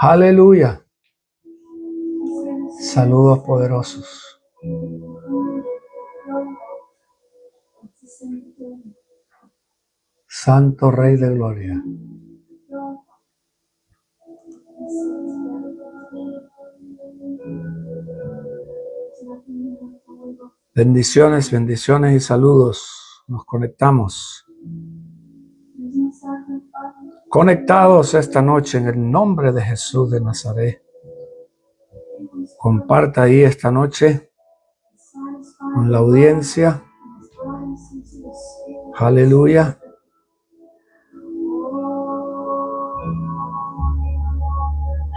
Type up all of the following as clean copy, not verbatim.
Aleluya. Saludos poderosos. Santo Rey de Gloria. Bendiciones, bendiciones y saludos. Nos conectamos. Conectados esta noche en el nombre de Jesús de Nazaret. Comparta ahí esta noche con la audiencia. Aleluya.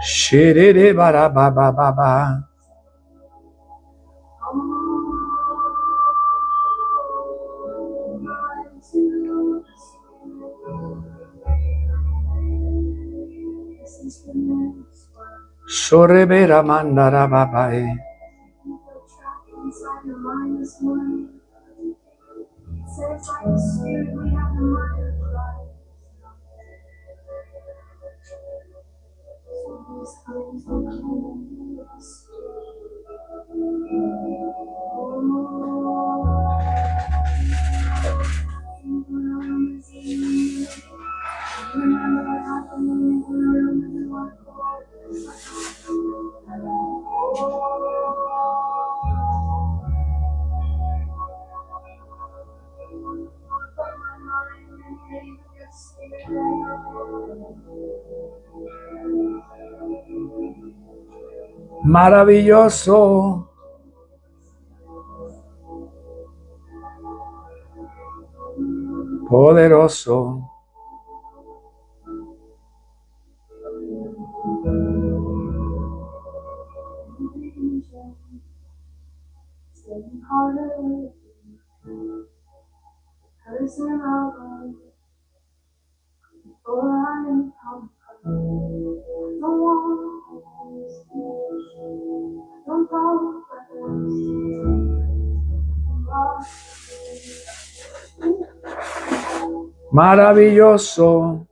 Shirere bara ba ba ba ba. Shorebera mandara babae. Maravilloso. Poderoso. Maravilloso.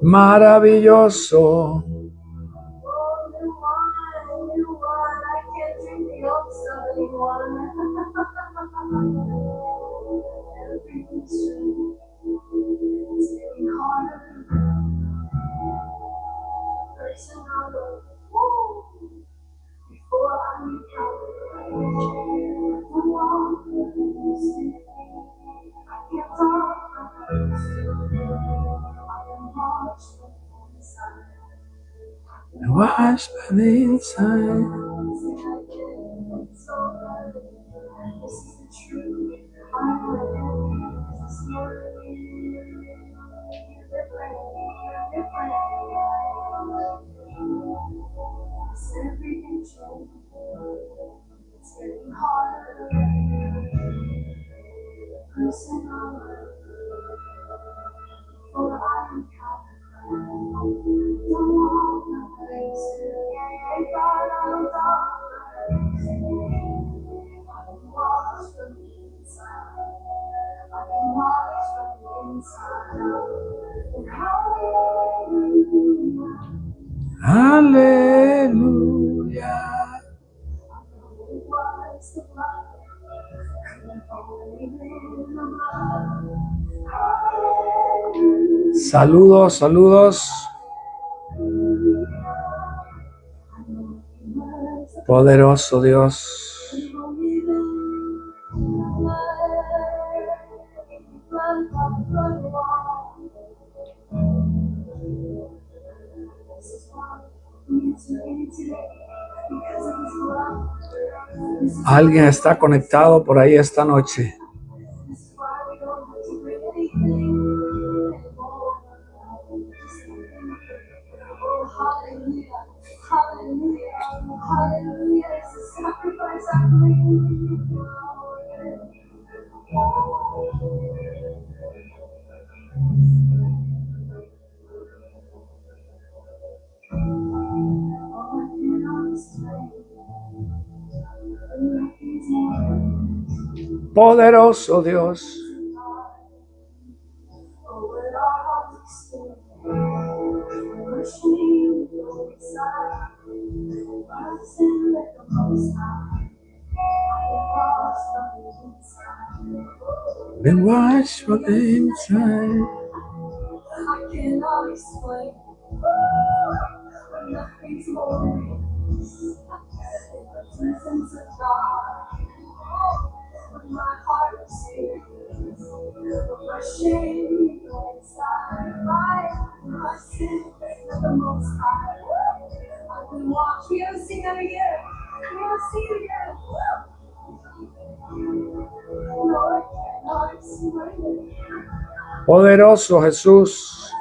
Maravilloso. Wash by the inside. Aleluya. Saludos, saludos. Poderoso Dios. Alguien está conectado por ahí esta noche. Poderoso Dios. Been washed from the inside. I cannot explain. Nothing's more. The presence of God. When my heart is here. My shame inside. My sin of the Most High. I've been watching. We haven't seen that again. We haven't seen it again. No, I cannot explain it. Poderoso Jesús.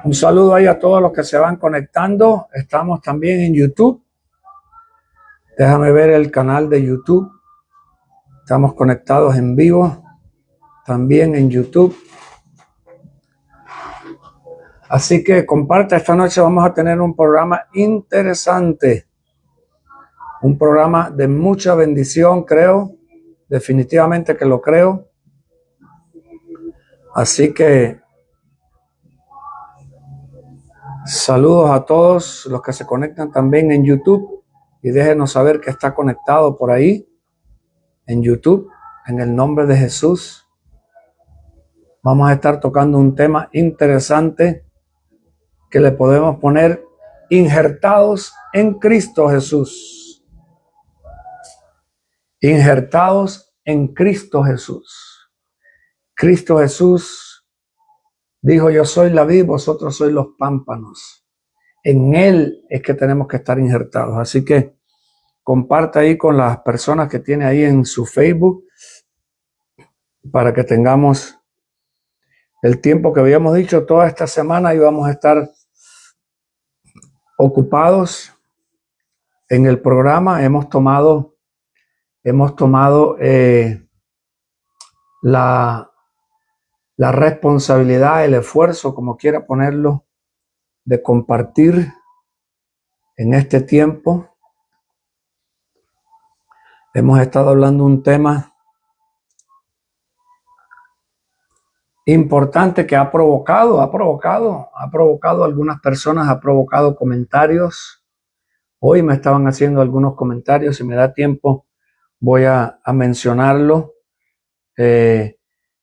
Un saludo ahí a todos los que se van conectando. Estamos también en YouTube. Déjame ver el canal de YouTube. Estamos conectados en vivo. También en YouTube. Así que comparte. Esta noche vamos a tener un programa interesante. Un programa de mucha bendición, creo. Definitivamente que lo creo. Así que saludos a todos los que se conectan también en YouTube y déjenos saber que está conectado por ahí en YouTube, en el nombre de Jesús. Vamos a estar tocando un tema interesante que le podemos poner injertados en Cristo Jesús. Injertados en Cristo Jesús. Cristo Jesús dijo: yo soy la vid, vosotros sois los pámpanos. En Él es que tenemos que estar injertados. Así que comparta ahí con las personas que tiene ahí en su Facebook para que tengamos el tiempo que habíamos dicho. Toda esta semana íbamos a estar ocupados en el programa. Hemos tomado la responsabilidad, el esfuerzo, como quiera ponerlo, de compartir en este tiempo. Hemos estado hablando un tema importante que ha provocado algunas personas, ha provocado comentarios. Hoy me estaban haciendo algunos comentarios. Si me da tiempo, voy a mencionarlo.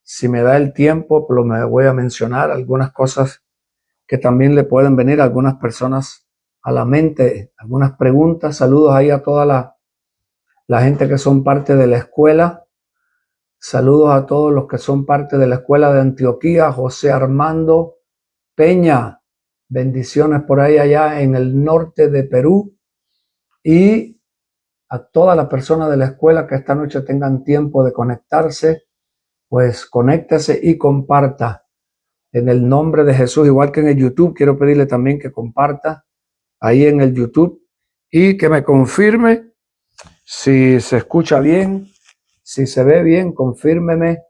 Si me da el tiempo, pues me voy a mencionar algunas cosas que también le pueden venir a algunas personas a la mente, algunas preguntas. Saludos ahí a toda la gente que son parte de la escuela. Saludos a todos los que son parte de la escuela de Antioquía. José Armando Peña, bendiciones por ahí allá en el norte de Perú. Y a todas las personas de la escuela que esta noche tengan tiempo de conectarse, pues conéctese y comparta en el nombre de Jesús. Igual que en el YouTube, quiero pedirle también que comparta ahí en el YouTube y que me confirme si se escucha bien, si se ve bien. Confírmeme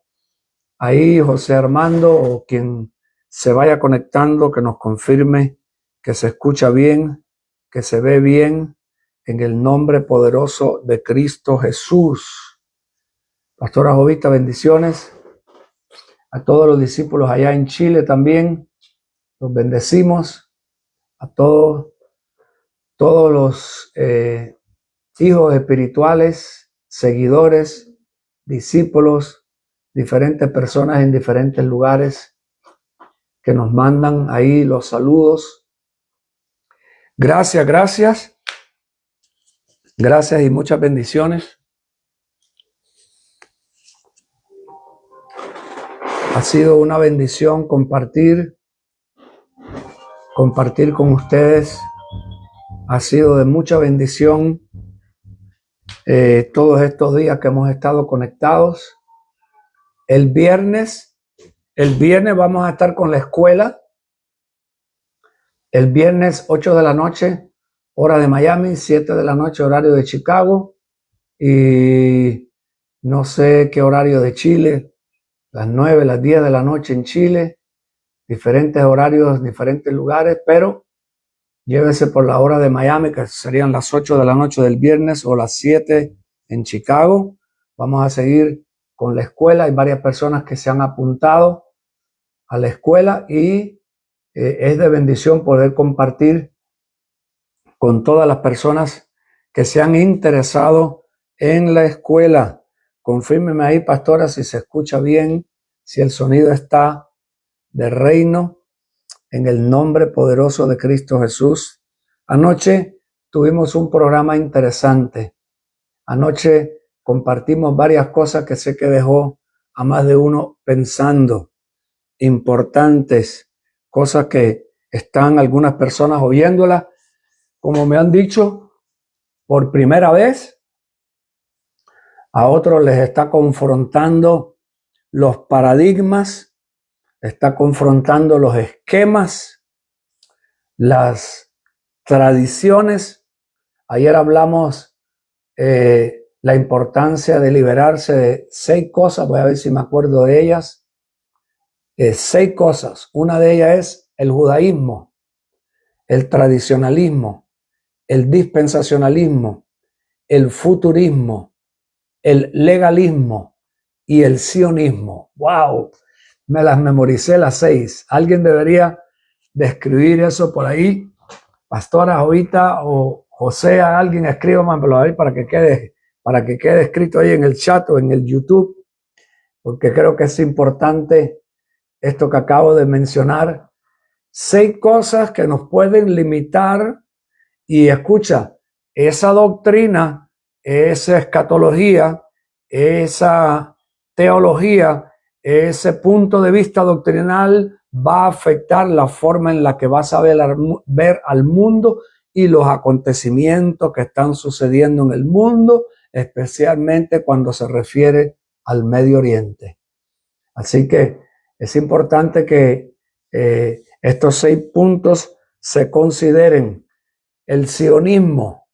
ahí, José Armando, o quien se vaya conectando, que nos confirme que se escucha bien, que se ve bien, en el nombre poderoso de Cristo Jesús. Pastora Jovita, bendiciones. A todos los discípulos allá en Chile también, los bendecimos. A todos los hijos espirituales, seguidores, discípulos, diferentes personas en diferentes lugares que nos mandan ahí los saludos. Gracias y muchas bendiciones. Ha sido una bendición compartir con ustedes. Ha sido de mucha bendición todos estos días que hemos estado conectados. El viernes vamos a estar con la escuela. El viernes 8 de la noche, hora de Miami, 7 de la noche, horario de Chicago. Y no sé qué horario de Chile, las 9, las 10 de la noche en Chile. diferentes horarios, diferentes lugares, pero llévese por la hora de Miami, que serían las 8 de la noche del viernes o las 7 en Chicago. Vamos a seguir con la escuela. Hay varias personas que se han apuntado a la escuela y es de bendición poder compartir con todas las personas que se han interesado en la escuela. Confírmeme ahí, pastora, si se escucha bien, si el sonido está de reino, en el nombre poderoso de Cristo Jesús. Anoche tuvimos un programa interesante. Anoche compartimos varias cosas que sé que dejó a más de uno pensando, importantes, cosas que están algunas personas oyéndolas, como me han dicho, por primera vez. A otros les está confrontando los paradigmas, está confrontando los esquemas, las tradiciones. Ayer hablamos la importancia de liberarse de 6 cosas, voy a ver si me acuerdo de ellas. 6 cosas. Una de ellas es el judaísmo, el tradicionalismo, el dispensacionalismo, el futurismo, el legalismo y el sionismo. ¡Wow! Me las memoricé las 6. Alguien debería describir eso por ahí. Pastora Jovita o José, alguien escríbamelo ahí para que quede escrito ahí en el chat o en el YouTube, porque creo que es importante esto que acabo de mencionar. 6 cosas que nos pueden limitar. Y escucha, esa doctrina, esa escatología, esa teología, ese punto de vista doctrinal va a afectar la forma en la que vas a ver al mundo y los acontecimientos que están sucediendo en el mundo, especialmente cuando se refiere al Medio Oriente. Así que es importante que estos 6 puntos se consideren. El sionismo,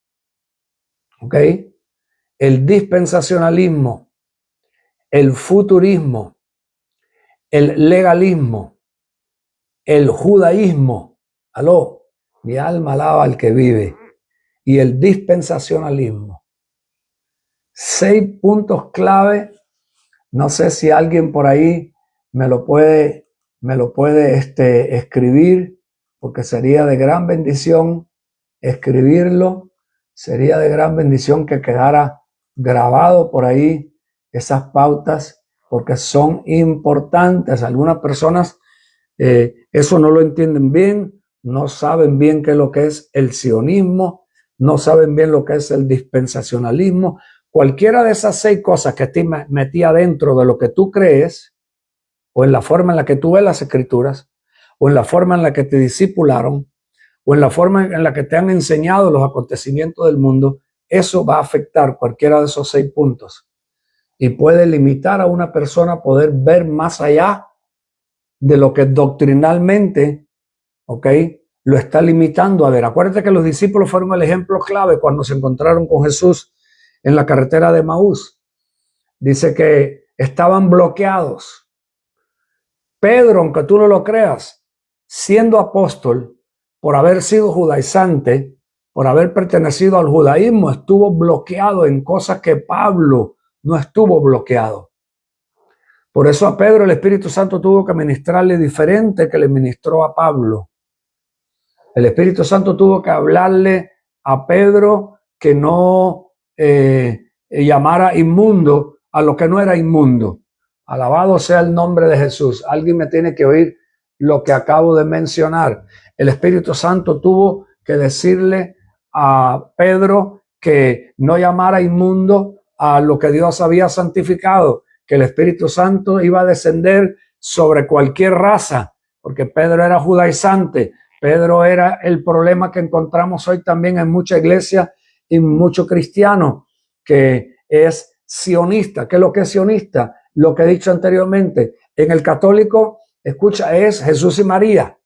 ¿ok? El dispensacionalismo, el futurismo, el legalismo, el judaísmo, aló, mi alma alaba al que vive, y el dispensacionalismo. 6 puntos clave. No sé si alguien por ahí me lo puede escribir, porque sería de gran bendición escribirlo. Sería de gran bendición que quedara grabado por ahí esas pautas, porque son importantes. Algunas personas eso no lo entienden bien, no saben bien qué es lo que es el sionismo, no saben bien lo que es el dispensacionalismo. Cualquiera de esas 6 cosas que esté metida dentro de lo que tú crees, o en la forma en la que tú ves las escrituras, o en la forma en la que te discipularon, o en la forma en la que te han enseñado los acontecimientos del mundo, eso va a afectar cualquiera de esos 6 puntos. Y puede limitar a una persona a poder ver más allá de lo que doctrinalmente, ¿ok?, lo está limitando a ver. Acuérdate que los discípulos fueron el ejemplo clave cuando se encontraron con Jesús en la carretera de Maús. Dice que estaban bloqueados. Pedro, aunque tú no lo creas, siendo apóstol, por haber sido judaizante, por haber pertenecido al judaísmo, estuvo bloqueado en cosas que Pablo no estuvo bloqueado. Por eso a Pedro el Espíritu Santo tuvo que ministrarle diferente que le ministró a Pablo. El Espíritu Santo tuvo que hablarle a Pedro que no llamara inmundo a lo que no era inmundo. Alabado sea el nombre de Jesús. Alguien me tiene que oír lo que acabo de mencionar. El Espíritu Santo tuvo que decirle a Pedro que no llamara inmundo a lo que Dios había santificado, que el Espíritu Santo iba a descender sobre cualquier raza, porque Pedro era judaizante. Pedro era el problema que encontramos hoy también en mucha iglesia y mucho cristiano, que es sionista. ¿Qué es lo que es sionista? Lo que he dicho anteriormente. En el católico, escucha, es Jesús y María.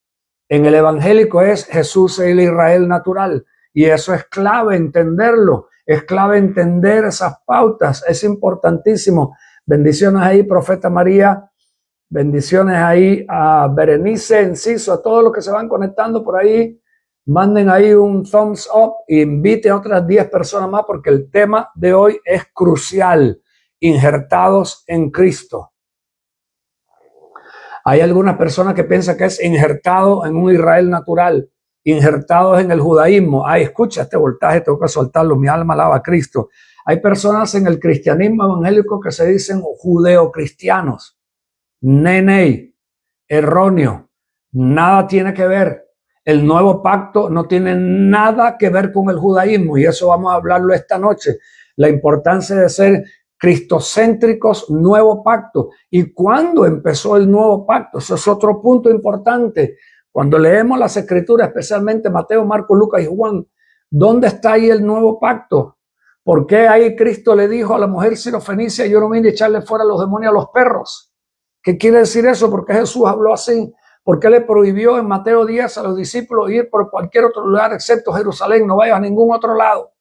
En el evangélico es Jesús y el Israel natural. Y eso es clave entenderlo. Es clave entender esas pautas. Es importantísimo. Bendiciones ahí, profeta María. Bendiciones ahí a Berenice Enciso, a todos los que se van conectando por ahí. Manden ahí un thumbs up e invite a otras 10 personas más porque el tema de hoy es crucial. Injertados en Cristo. Hay algunas personas que piensan que es injertado en un Israel natural, injertados en el judaísmo. Ay, escucha este voltaje, tengo que soltarlo, mi alma alaba a Cristo. Hay personas en el cristianismo evangélico que se dicen judeocristianos. Nene, erróneo, nada tiene que ver. El nuevo pacto no tiene nada que ver con el judaísmo y eso vamos a hablarlo esta noche. La importancia de ser cristocéntricos, nuevo pacto. ¿Y cuándo empezó el nuevo pacto? Eso es otro punto importante. Cuando leemos las escrituras, especialmente Mateo, Marcos, Lucas y Juan, ¿dónde está ahí el nuevo pacto? ¿Por qué ahí Cristo le dijo a la mujer sirofenicia, yo no vine a echarle fuera los demonios a los perros? ¿Qué quiere decir eso? ¿Por qué Jesús habló así? ¿Por qué le prohibió en Mateo 10 a los discípulos ir por cualquier otro lugar excepto Jerusalén? No vayas a ningún otro lado.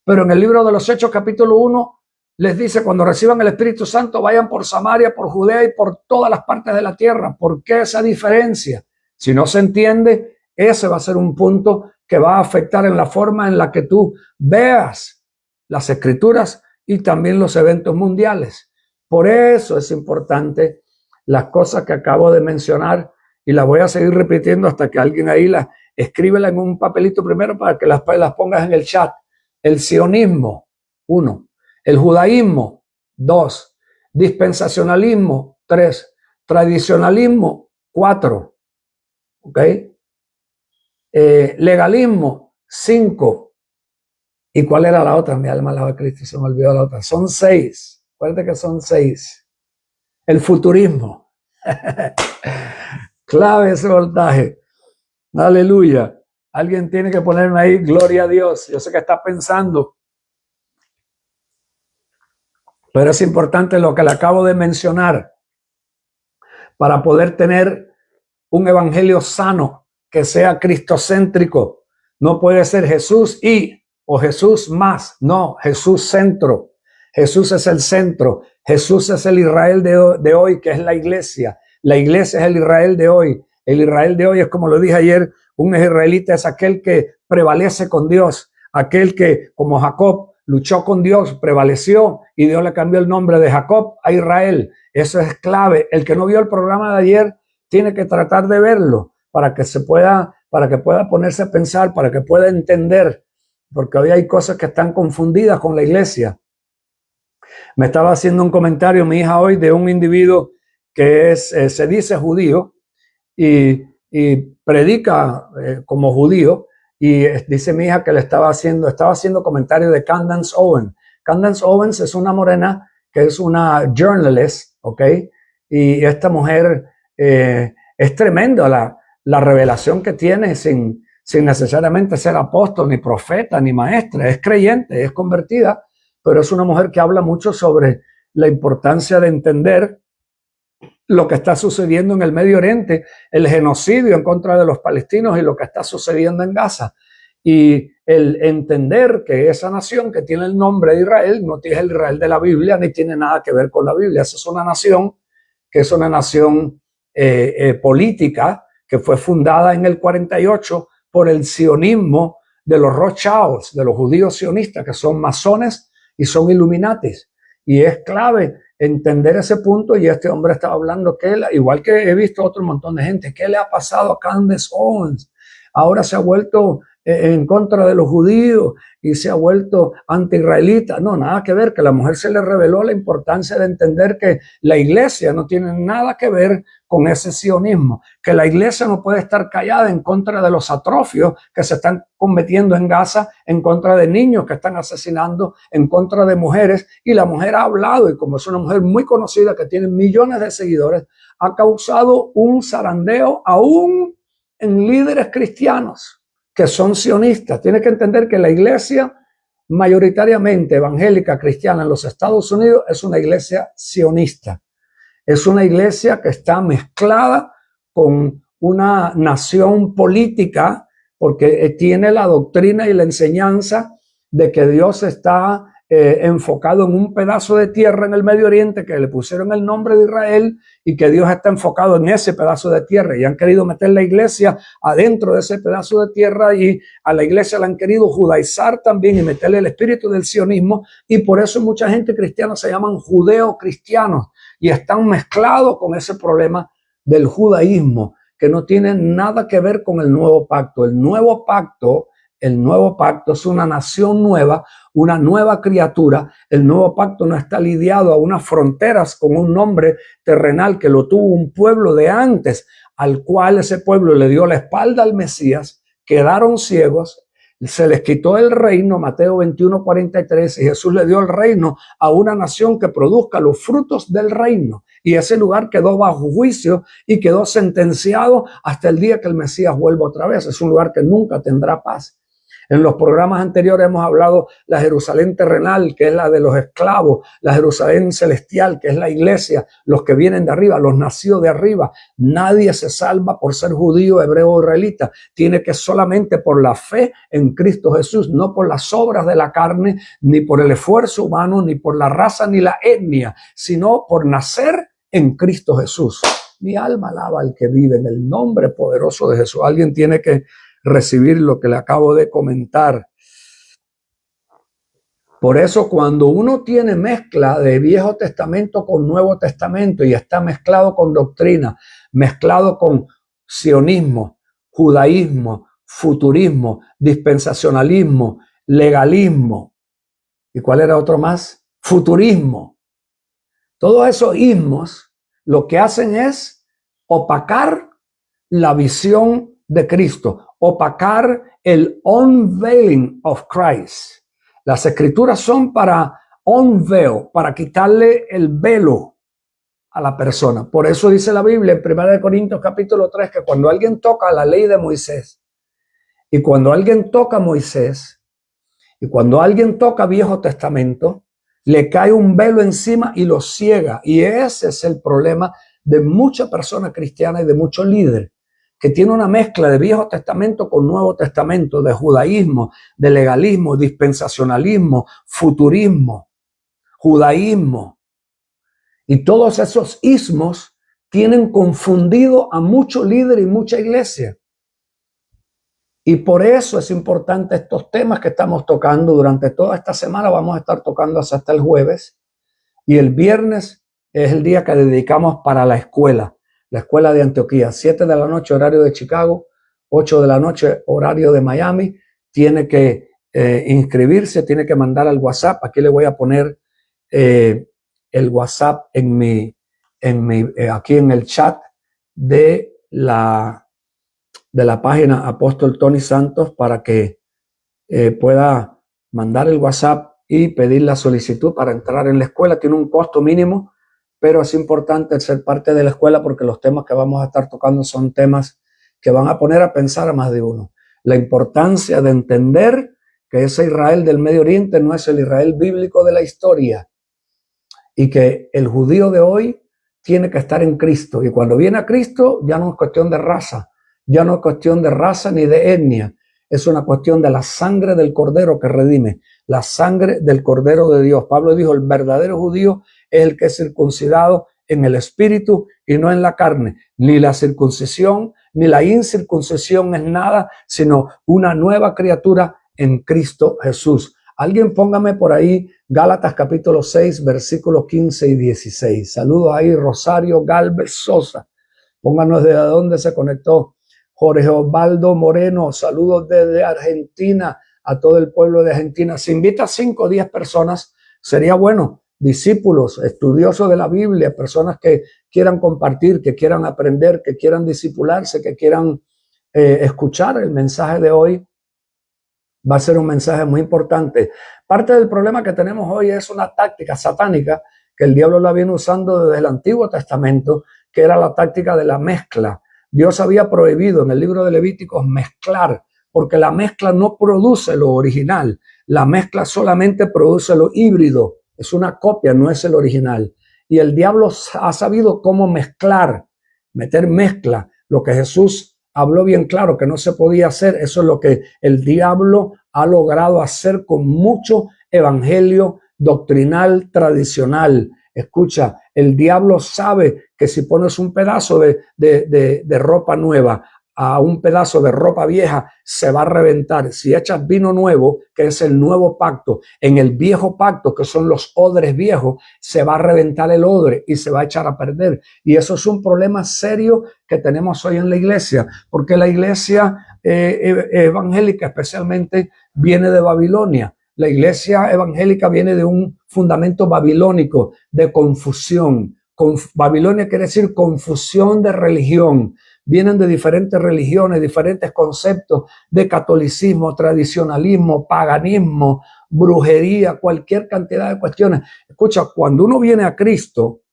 Pero en el libro de los Hechos, capítulo 1, les dice, cuando reciban el Espíritu Santo, vayan por Samaria, por Judea y por todas las partes de la tierra. ¿Por qué esa diferencia? Si no se entiende, ese va a ser un punto que va a afectar en la forma en la que tú veas las escrituras y también los eventos mundiales. Por eso es importante las cosas que acabo de mencionar y las voy a seguir repitiendo hasta que alguien ahí las escríbela en un papelito primero para que las pongas en el chat. El sionismo, 1. El judaísmo, 2. Dispensacionalismo, 3. Tradicionalismo, 4. ¿Ok? Legalismo, 5. ¿Y cuál era la otra? Mi alma alaba a Cristo, se me olvidó la otra. Son 6. Acuérdate que son 6. El futurismo. Clave ese voltaje. Aleluya. Alguien tiene que ponerme ahí, gloria a Dios. Yo sé que está pensando. Pero es importante lo que le acabo de mencionar para poder tener un evangelio sano que sea cristocéntrico. No puede ser Jesús y o Jesús más. No, Jesús centro. Jesús es el centro. Jesús es el Israel de hoy, que es la iglesia. La iglesia es el Israel de hoy. El Israel de hoy es, como lo dije ayer, un israelita es aquel que prevalece con Dios, aquel que, como Jacob, luchó con Dios, prevaleció y Dios le cambió el nombre de Jacob a Israel. Eso es clave. El que no vio el programa de ayer tiene que tratar de verlo para que pueda ponerse a pensar, para que pueda entender, porque hoy hay cosas que están confundidas con la iglesia. Me estaba haciendo un comentario mi hija hoy de un individuo que se dice judío y predica como judío. Y dice mi hija que estaba haciendo comentarios de Candace Owens. Candace Owens es una morena que es una journalist, ¿ok? Y esta mujer es tremenda la revelación que tiene sin necesariamente ser apóstol, ni profeta, ni maestra. Es creyente, es convertida, pero es una mujer que habla mucho sobre la importancia de entender lo que está sucediendo en el Medio Oriente, el genocidio en contra de los palestinos y lo que está sucediendo en Gaza. Y el entender que esa nación que tiene el nombre de Israel no tiene el Israel de la Biblia ni tiene nada que ver con la Biblia. Esa es una nación que es una nación política que fue fundada en el 48 por el sionismo de los Rothschilds, de los judíos sionistas, que son masones y son illuminatis. Y es clave entender ese punto, y este hombre estaba hablando que él, igual que he visto otro montón de gente, ¿qué le ha pasado a Candace Owens? Ahora se ha vuelto en contra de los judíos y se ha vuelto anti-israelita. No, nada que ver, que la mujer se le reveló la importancia de entender que la iglesia no tiene nada que ver con ese sionismo, que la iglesia no puede estar callada en contra de los atrofios que se están cometiendo en Gaza, en contra de niños que están asesinando, en contra de mujeres, y la mujer ha hablado, y como es una mujer muy conocida que tiene millones de seguidores, ha causado un zarandeo aún en líderes cristianos que son sionistas. Tienes que entender que la iglesia mayoritariamente evangélica cristiana en los Estados Unidos es una iglesia sionista. Es una iglesia que está mezclada con una nación política porque tiene la doctrina y la enseñanza de que Dios está enfocado en un pedazo de tierra en el Medio Oriente que le pusieron el nombre de Israel y que Dios está enfocado en ese pedazo de tierra, y han querido meter la iglesia adentro de ese pedazo de tierra, y a la iglesia la han querido judaizar también y meterle el espíritu del sionismo, y por eso mucha gente cristiana se llaman judeo-cristianos y están mezclados con ese problema del judaísmo que no tiene nada que ver con el nuevo pacto. El nuevo pacto es una nación nueva, una nueva criatura. El nuevo pacto no está lidiado a unas fronteras con un nombre terrenal que lo tuvo un pueblo de antes, al cual ese pueblo le dio la espalda al Mesías, quedaron ciegos, se les quitó el reino, Mateo 21:43, y Jesús le dio el reino a una nación que produzca los frutos del reino. Y ese lugar quedó bajo juicio y quedó sentenciado hasta el día que el Mesías vuelva otra vez. Es un lugar que nunca tendrá paz. En los programas anteriores hemos hablado la Jerusalén terrenal, que es la de los esclavos, la Jerusalén celestial, que es la iglesia, los que vienen de arriba, los nacidos de arriba. Nadie se salva por ser judío, hebreo o israelita. Tiene que solamente por la fe en Cristo Jesús, no por las obras de la carne, ni por el esfuerzo humano, ni por la raza, ni la etnia, sino por nacer en Cristo Jesús. Mi alma alaba al que vive en el nombre poderoso de Jesús. Alguien tiene que recibir lo que le acabo de comentar. Por eso cuando uno tiene mezcla de Viejo Testamento con Nuevo Testamento y está mezclado con doctrina, mezclado con sionismo, judaísmo, futurismo, dispensacionalismo, legalismo, ¿y cuál era otro más? Futurismo. Todos esos ismos lo que hacen es opacar la visión de Cristo, opacar el unveiling of Christ. Las escrituras son para unveil, para quitarle el velo a la persona. Por eso dice la Biblia en 1 Corintios capítulo 3 que cuando alguien toca la ley de Moisés, y cuando alguien toca Moisés, y cuando alguien toca Viejo Testamento, le cae un velo encima y lo ciega. Y ese es el problema de muchas personas cristianas y de muchos líderes, que tiene una mezcla de Viejo Testamento con Nuevo Testamento, de judaísmo, de legalismo, dispensacionalismo, futurismo, judaísmo. Y todos esos ismos tienen confundido a muchos líderes y mucha iglesia. Y por eso es importante estos temas que estamos tocando durante toda esta semana. Vamos a estar tocando hasta el jueves. Y el viernes es el día que dedicamos para la escuela de Antioquía. 7 de la noche, horario de Chicago, 8 de la noche, horario de Miami. Tiene que inscribirse, tiene que mandar al WhatsApp. Aquí le voy a poner el WhatsApp aquí en el chat de la página Apóstol Tony Santos para que pueda mandar el WhatsApp y pedir la solicitud para entrar en la escuela. Tiene un costo mínimo, pero es importante ser parte de la escuela porque los temas que vamos a estar tocando son temas que van a poner a pensar a más de uno. La importancia de entender que ese Israel del Medio Oriente no es el Israel bíblico de la historia y que el judío de hoy tiene que estar en Cristo. Y cuando viene a Cristo ya no es cuestión de raza, ya no es cuestión de raza ni de etnia. Es una cuestión de la sangre del Cordero que redime, la sangre del Cordero de Dios. Pablo dijo, el verdadero judío es el que es circuncidado en el espíritu y no en la carne. Ni la circuncisión ni la incircuncisión es nada, sino una nueva criatura en Cristo Jesús. Alguien póngame por ahí Gálatas capítulo 6, versículos 15 y 16. Saludos ahí, Rosario Galvez Sosa. Pónganos de dónde se conectó. Jorge Osvaldo Moreno, saludos desde Argentina, a todo el pueblo de Argentina. Se invita a 5 o 10 personas, sería bueno, discípulos, estudiosos de la Biblia, personas que quieran compartir, que quieran aprender, que quieran discipularse, que quieran escuchar el mensaje de hoy. Va a ser un mensaje muy importante. Parte del problema que tenemos hoy es una táctica satánica que el diablo la viene usando desde el Antiguo Testamento, que era la táctica de la mezcla. Dios había prohibido en el libro de Levíticos mezclar, porque la mezcla no produce lo original. La mezcla solamente produce lo híbrido. Es una copia, no es el original. Y el diablo ha sabido cómo mezclar, meter mezcla. Lo que Jesús habló bien claro que no se podía hacer, eso es lo que el diablo ha logrado hacer con mucho evangelio doctrinal tradicional. Escucha, el diablo sabe que si pones un pedazo de ropa nueva a un pedazo de ropa vieja, se va a reventar. Si echas vino nuevo, que es el nuevo pacto, en el viejo pacto, que son los odres viejos, se va a reventar el odre y se va a echar a perder. Y eso es un problema serio que tenemos hoy en la iglesia, porque la iglesia evangélica especialmente viene de Babilonia. La iglesia evangélica viene de un fundamento babilónico de confusión. Babilonia quiere decir confusión de religión. Vienen de diferentes religiones, diferentes conceptos de catolicismo, tradicionalismo, paganismo, brujería, cualquier cantidad de cuestiones. Escucha, cuando uno viene a Cristo,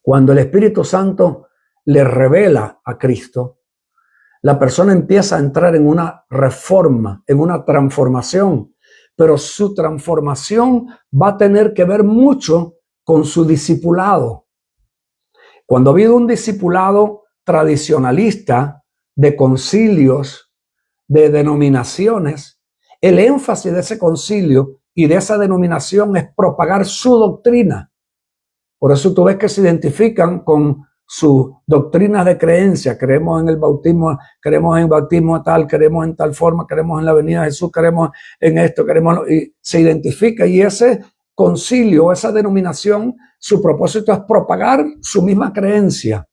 cuando el Espíritu Santo le revela a Cristo, la persona empieza a entrar en una reforma, en una transformación, pero su transformación va a tener que ver mucho con su discipulado. Cuando ha habido un discipulado tradicionalista de concilios, de denominaciones, el énfasis de ese concilio y de esa denominación es propagar su doctrina. Por eso tú ves que se identifican con sus doctrinas de creencia. Creemos en el bautismo, creemos en el bautismo tal, creemos en tal forma, creemos en la venida de Jesús, creemos en esto, y se identifica. Y ese concilio, esa denominación, su propósito es propagar su misma creencia,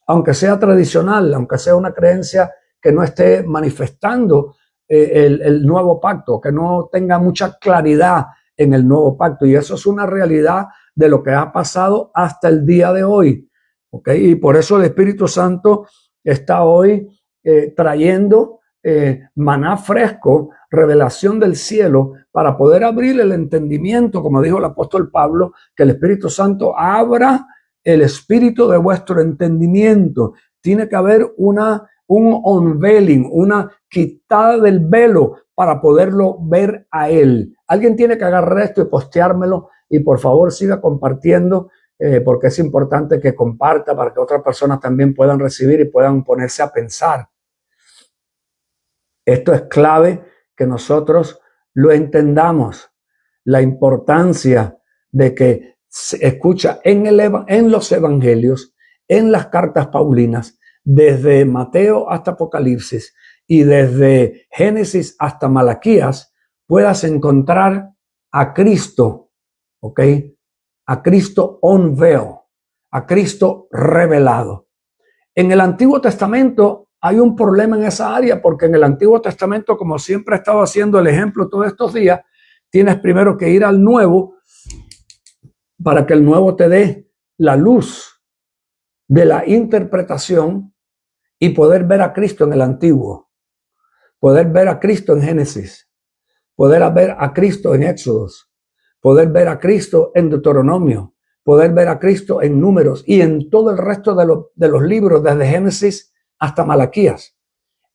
aunque sea tradicional, aunque sea una creencia que no esté manifestando el nuevo pacto, que no tenga mucha claridad en el nuevo pacto. Y eso es una realidad de lo que ha pasado hasta el día de hoy. ¿Okay? Y por eso el Espíritu Santo está hoy trayendo maná fresco, revelación del cielo, para poder abrir el entendimiento, como dijo el apóstol Pablo, que el Espíritu Santo abra el espíritu de vuestro entendimiento. Tiene que haber un unveiling, una quitada del velo para poderlo ver a Él. Alguien tiene que agarrar esto y posteármelo, y por favor siga compartiendo, porque es importante que comparta para que otras personas también puedan recibir y puedan ponerse a pensar. Esto es clave que nosotros lo entendamos, la importancia de que se escucha en los evangelios, en las cartas paulinas, desde Mateo hasta Apocalipsis y desde Génesis hasta Malaquías, puedas encontrar a Cristo, ¿ok? A Cristo unveiled, a Cristo revelado. En el Antiguo Testamento hay un problema en esa área, porque en el Antiguo Testamento, como siempre he estado haciendo el ejemplo todos estos días, tienes primero que ir al Nuevo para que el Nuevo te dé la luz de la interpretación y poder ver a Cristo en el Antiguo, poder ver a Cristo en Génesis, poder ver a Cristo en Éxodos, poder ver a Cristo en Deuteronomio, poder ver a Cristo en Números y en todo el resto de los libros, desde Génesis hasta Malaquías.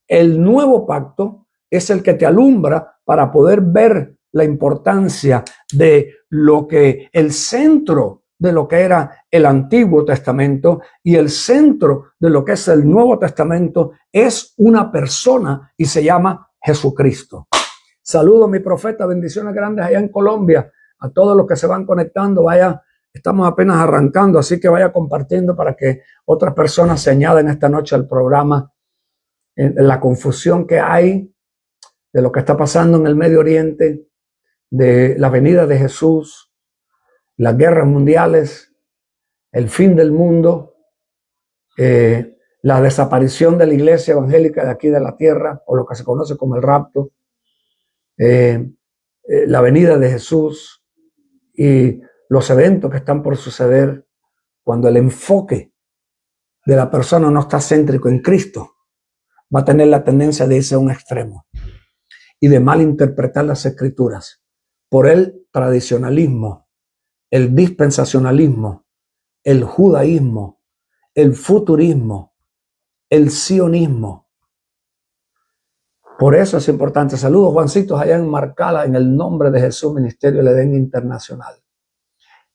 El nuevo pacto es el que te alumbra para poder ver la importancia de lo que el centro de lo que era el Antiguo Testamento y el centro de lo que es el Nuevo Testamento es una persona y se llama Jesucristo. Saludo a mi profeta, bendiciones grandes allá en Colombia, a todos los que se van conectando. Vaya, estamos apenas arrancando, así que vaya compartiendo para que otras personas se añaden esta noche al programa. En la confusión que hay de lo que está pasando en el Medio Oriente, de la venida de Jesús, las guerras mundiales, el fin del mundo, la desaparición de la iglesia evangélica de aquí de la tierra, o lo que se conoce como el rapto, la venida de Jesús y los eventos que están por suceder cuando el enfoque de la persona no está céntrico en Cristo, va a tener la tendencia de irse a un extremo y de malinterpretar las escrituras por el tradicionalismo, el dispensacionalismo, el judaísmo, el futurismo, el sionismo. Por eso es importante. Saludos, Juancitos, allá en Marcala, en el nombre de Jesús, Ministerio del Edén Internacional.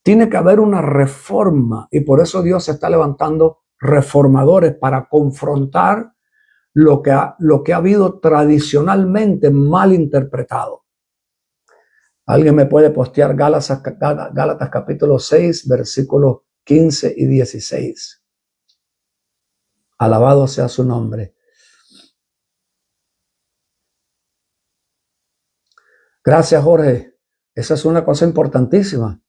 Tiene que haber una reforma y por eso Dios se está levantando reformadores para confrontar lo que ha habido tradicionalmente mal interpretado. Alguien me puede postear Gálatas capítulo 6, versículos 15 y 16. Alabado sea su nombre. Gracias, Jorge. Esa es una cosa importantísima.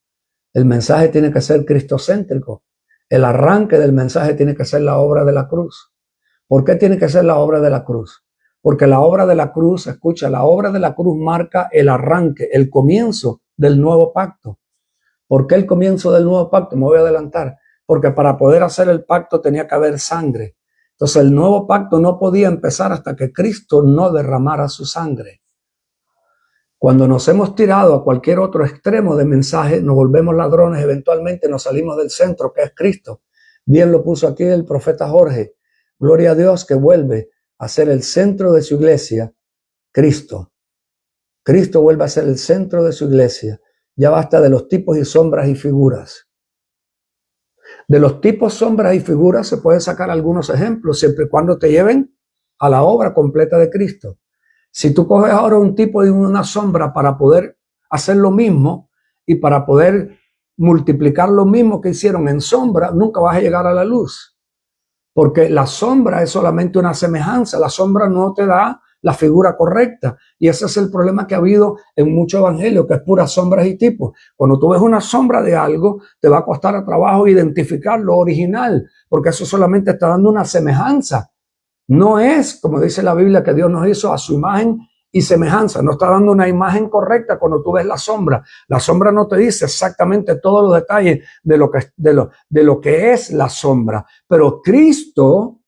El mensaje tiene que ser cristocéntrico. El arranque del mensaje tiene que ser la obra de la cruz. ¿Por qué tiene que ser la obra de la cruz? Porque la obra de la cruz, escucha, la obra de la cruz marca el arranque, el comienzo del nuevo pacto. ¿Por qué el comienzo del nuevo pacto? Me voy a adelantar. Porque para poder hacer el pacto tenía que haber sangre. Entonces el nuevo pacto no podía empezar hasta que Cristo no derramara su sangre. Cuando nos hemos tirado a cualquier otro extremo de mensaje, nos volvemos ladrones, eventualmente nos salimos del centro que es Cristo. Bien lo puso aquí el profeta Jorge. Gloria a Dios que vuelve a ser el centro de su iglesia, Cristo. Cristo vuelve a ser el centro de su iglesia. Ya basta de los tipos y sombras y figuras. De los tipos, sombras y figuras se pueden sacar algunos ejemplos, siempre y cuando te lleven a la obra completa de Cristo. Si tú coges ahora un tipo y una sombra para poder hacer lo mismo y para poder multiplicar lo mismo que hicieron en sombra, nunca vas a llegar a la luz. Porque la sombra es solamente una semejanza, la sombra no te da la figura correcta. Y ese es el problema que ha habido en muchos evangelios, que es puras sombras y tipos. Cuando tú ves una sombra de algo, te va a costar a trabajo identificar lo original, porque eso solamente está dando una semejanza. No es, como dice la Biblia, que Dios nos hizo a su imagen y semejanza. No está dando una imagen correcta cuando tú ves la sombra. La sombra no te dice exactamente todos los detalles de lo que es la sombra. Pero Cristo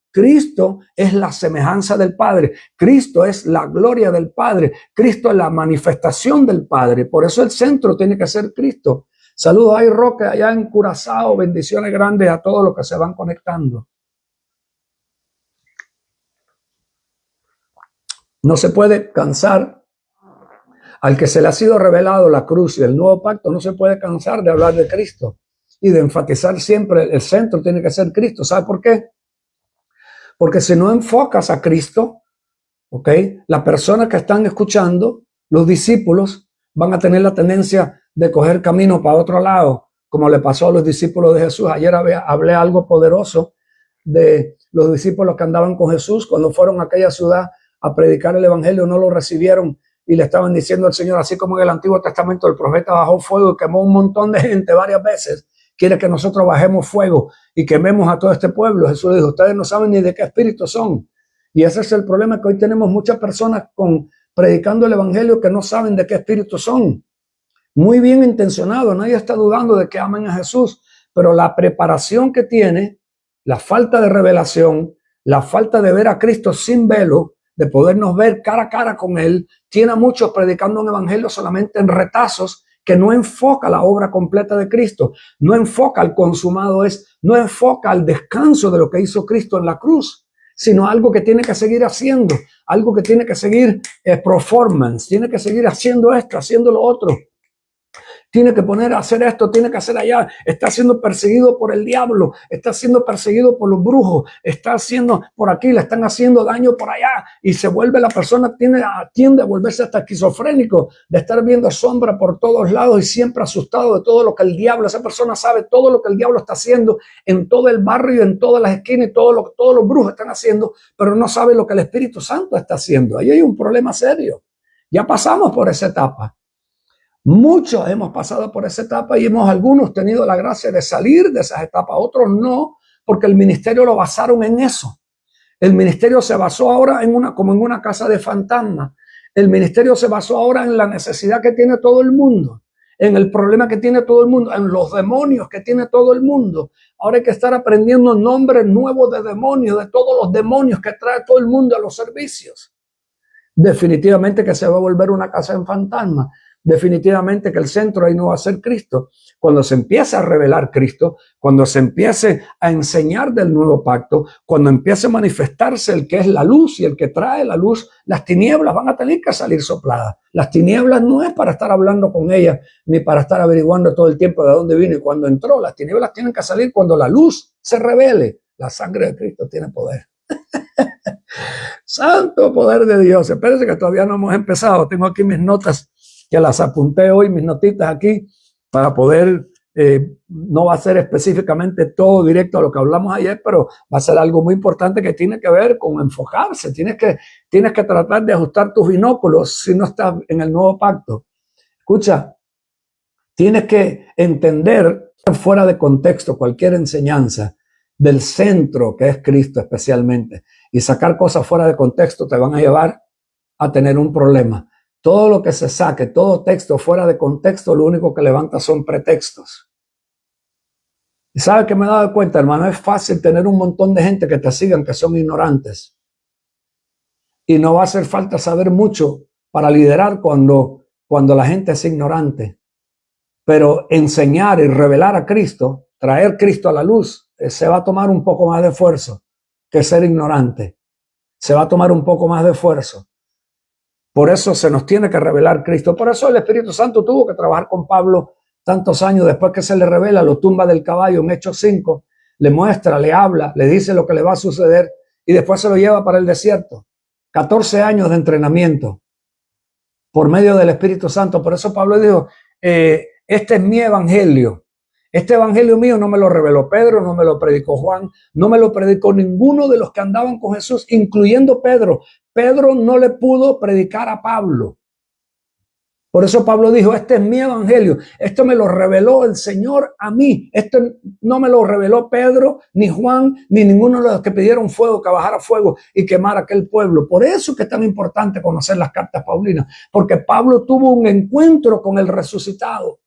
es la semejanza del Padre. Cristo es la gloria del Padre. Cristo es la manifestación del Padre. Por eso el centro tiene que ser Cristo. Saludos a Roque allá en Curazao. Bendiciones grandes a todos los que se van conectando. No se puede cansar, al que se le ha sido revelado la cruz y el nuevo pacto, no se puede cansar de hablar de Cristo y de enfatizar siempre el centro tiene que ser Cristo. ¿Sabe por qué? Porque si no enfocas a Cristo, ¿ok? Las personas que están escuchando, los discípulos, van a tener la tendencia de coger camino para otro lado, como le pasó a los discípulos de Jesús. Ayer hablé algo poderoso de los discípulos que andaban con Jesús cuando fueron a aquella ciudad a predicar el evangelio, no lo recibieron y le estaban diciendo al Señor, así como en el Antiguo Testamento el profeta bajó fuego y quemó un montón de gente varias veces, quiere que nosotros bajemos fuego y quememos a todo este pueblo. Jesús le dijo, ustedes no saben ni de qué espíritu son. Y ese es el problema, que hoy tenemos muchas personas predicando el evangelio que no saben de qué espíritu son. Muy bien intencionado, nadie está dudando de que amen a Jesús, pero la preparación que tiene, la falta de revelación, la falta de ver a Cristo sin velo, de podernos ver cara a cara con Él, tiene a muchos predicando un evangelio solamente en retazos que no enfoca la obra completa de Cristo, no enfoca al consumado, no enfoca al descanso de lo que hizo Cristo en la cruz, sino algo que tiene que seguir haciendo, algo que tiene que seguir performance, tiene que seguir haciendo esto, haciendo lo otro. Tiene que poner a hacer esto, tiene que hacer allá. Está siendo perseguido por el diablo, está siendo perseguido por los brujos, está haciendo por aquí, le están haciendo daño por allá. Y se vuelve, la persona tiende a volverse hasta esquizofrénico, de estar viendo sombra por todos lados y siempre asustado de todo lo que el diablo, esa persona sabe todo lo que el diablo está haciendo en todo el barrio, en todas las esquinas, y todos los brujos están haciendo, pero no sabe lo que el Espíritu Santo está haciendo. Ahí hay un problema serio. Ya pasamos por esa etapa. Muchos hemos pasado por esa etapa y algunos tenido la gracia de salir de esas etapas, otros no, porque el ministerio lo basaron en eso. El ministerio se basó ahora como en una casa de fantasmas. El ministerio se basó ahora en la necesidad que tiene todo el mundo, en el problema que tiene todo el mundo, en los demonios que tiene todo el mundo. Ahora hay que estar aprendiendo nombres nuevos de demonios, de todos los demonios que trae todo el mundo a los servicios. Definitivamente que se va a volver una casa en fantasma. Definitivamente que el centro ahí no va a ser Cristo. Cuando se empiece a revelar Cristo, cuando se empiece a enseñar del nuevo pacto, cuando empiece a manifestarse el que es la luz y el que trae la luz, las tinieblas van a tener que salir sopladas. Las tinieblas no es para estar hablando con ellas, ni para estar averiguando todo el tiempo de dónde vino y cuándo entró. Las tinieblas tienen que salir cuando la luz se revele. La sangre de Cristo tiene poder. Santo poder de Dios. Espérense que todavía no hemos empezado. Tengo aquí mis notas que las apunté hoy, mis notitas aquí, para poder, no va a ser específicamente todo directo a lo que hablamos ayer, pero va a ser algo muy importante que tiene que ver con enfocarse. Tienes que tratar de ajustar tus binóculos si no estás en el nuevo pacto. Escucha, tienes que entender fuera de contexto cualquier enseñanza del centro que es Cristo especialmente, y sacar cosas fuera de contexto te van a llevar a tener un problema. Todo lo que se saque, todo texto fuera de contexto, lo único que levanta son pretextos. Y ¿sabe qué me he dado cuenta, hermano? Es fácil tener un montón de gente que te sigan que son ignorantes. Y no va a hacer falta saber mucho para liderar cuando la gente es ignorante. Pero enseñar y revelar a Cristo, traer Cristo a la luz, se va a tomar un poco más de esfuerzo que ser ignorante. Se va a tomar un poco más de esfuerzo. Por eso se nos tiene que revelar Cristo. Por eso el Espíritu Santo tuvo que trabajar con Pablo tantos años. Después que se le revela, lo tumba del caballo en Hechos 5, le muestra, le habla, le dice lo que le va a suceder y después se lo lleva para el desierto. 14 años de entrenamiento por medio del Espíritu Santo. Por eso Pablo dijo, este es mi evangelio. Este evangelio mío no me lo reveló Pedro, no me lo predicó Juan, no me lo predicó ninguno de los que andaban con Jesús, incluyendo Pedro. Pedro no le pudo predicar a Pablo. Por eso Pablo dijo, este es mi evangelio. Esto me lo reveló el Señor a mí. Esto no me lo reveló Pedro, ni Juan, ni ninguno de los que pidieron fuego, que bajara fuego y quemara aquel pueblo. Por eso es que es tan importante conocer las cartas paulinas, porque Pablo tuvo un encuentro con el resucitado.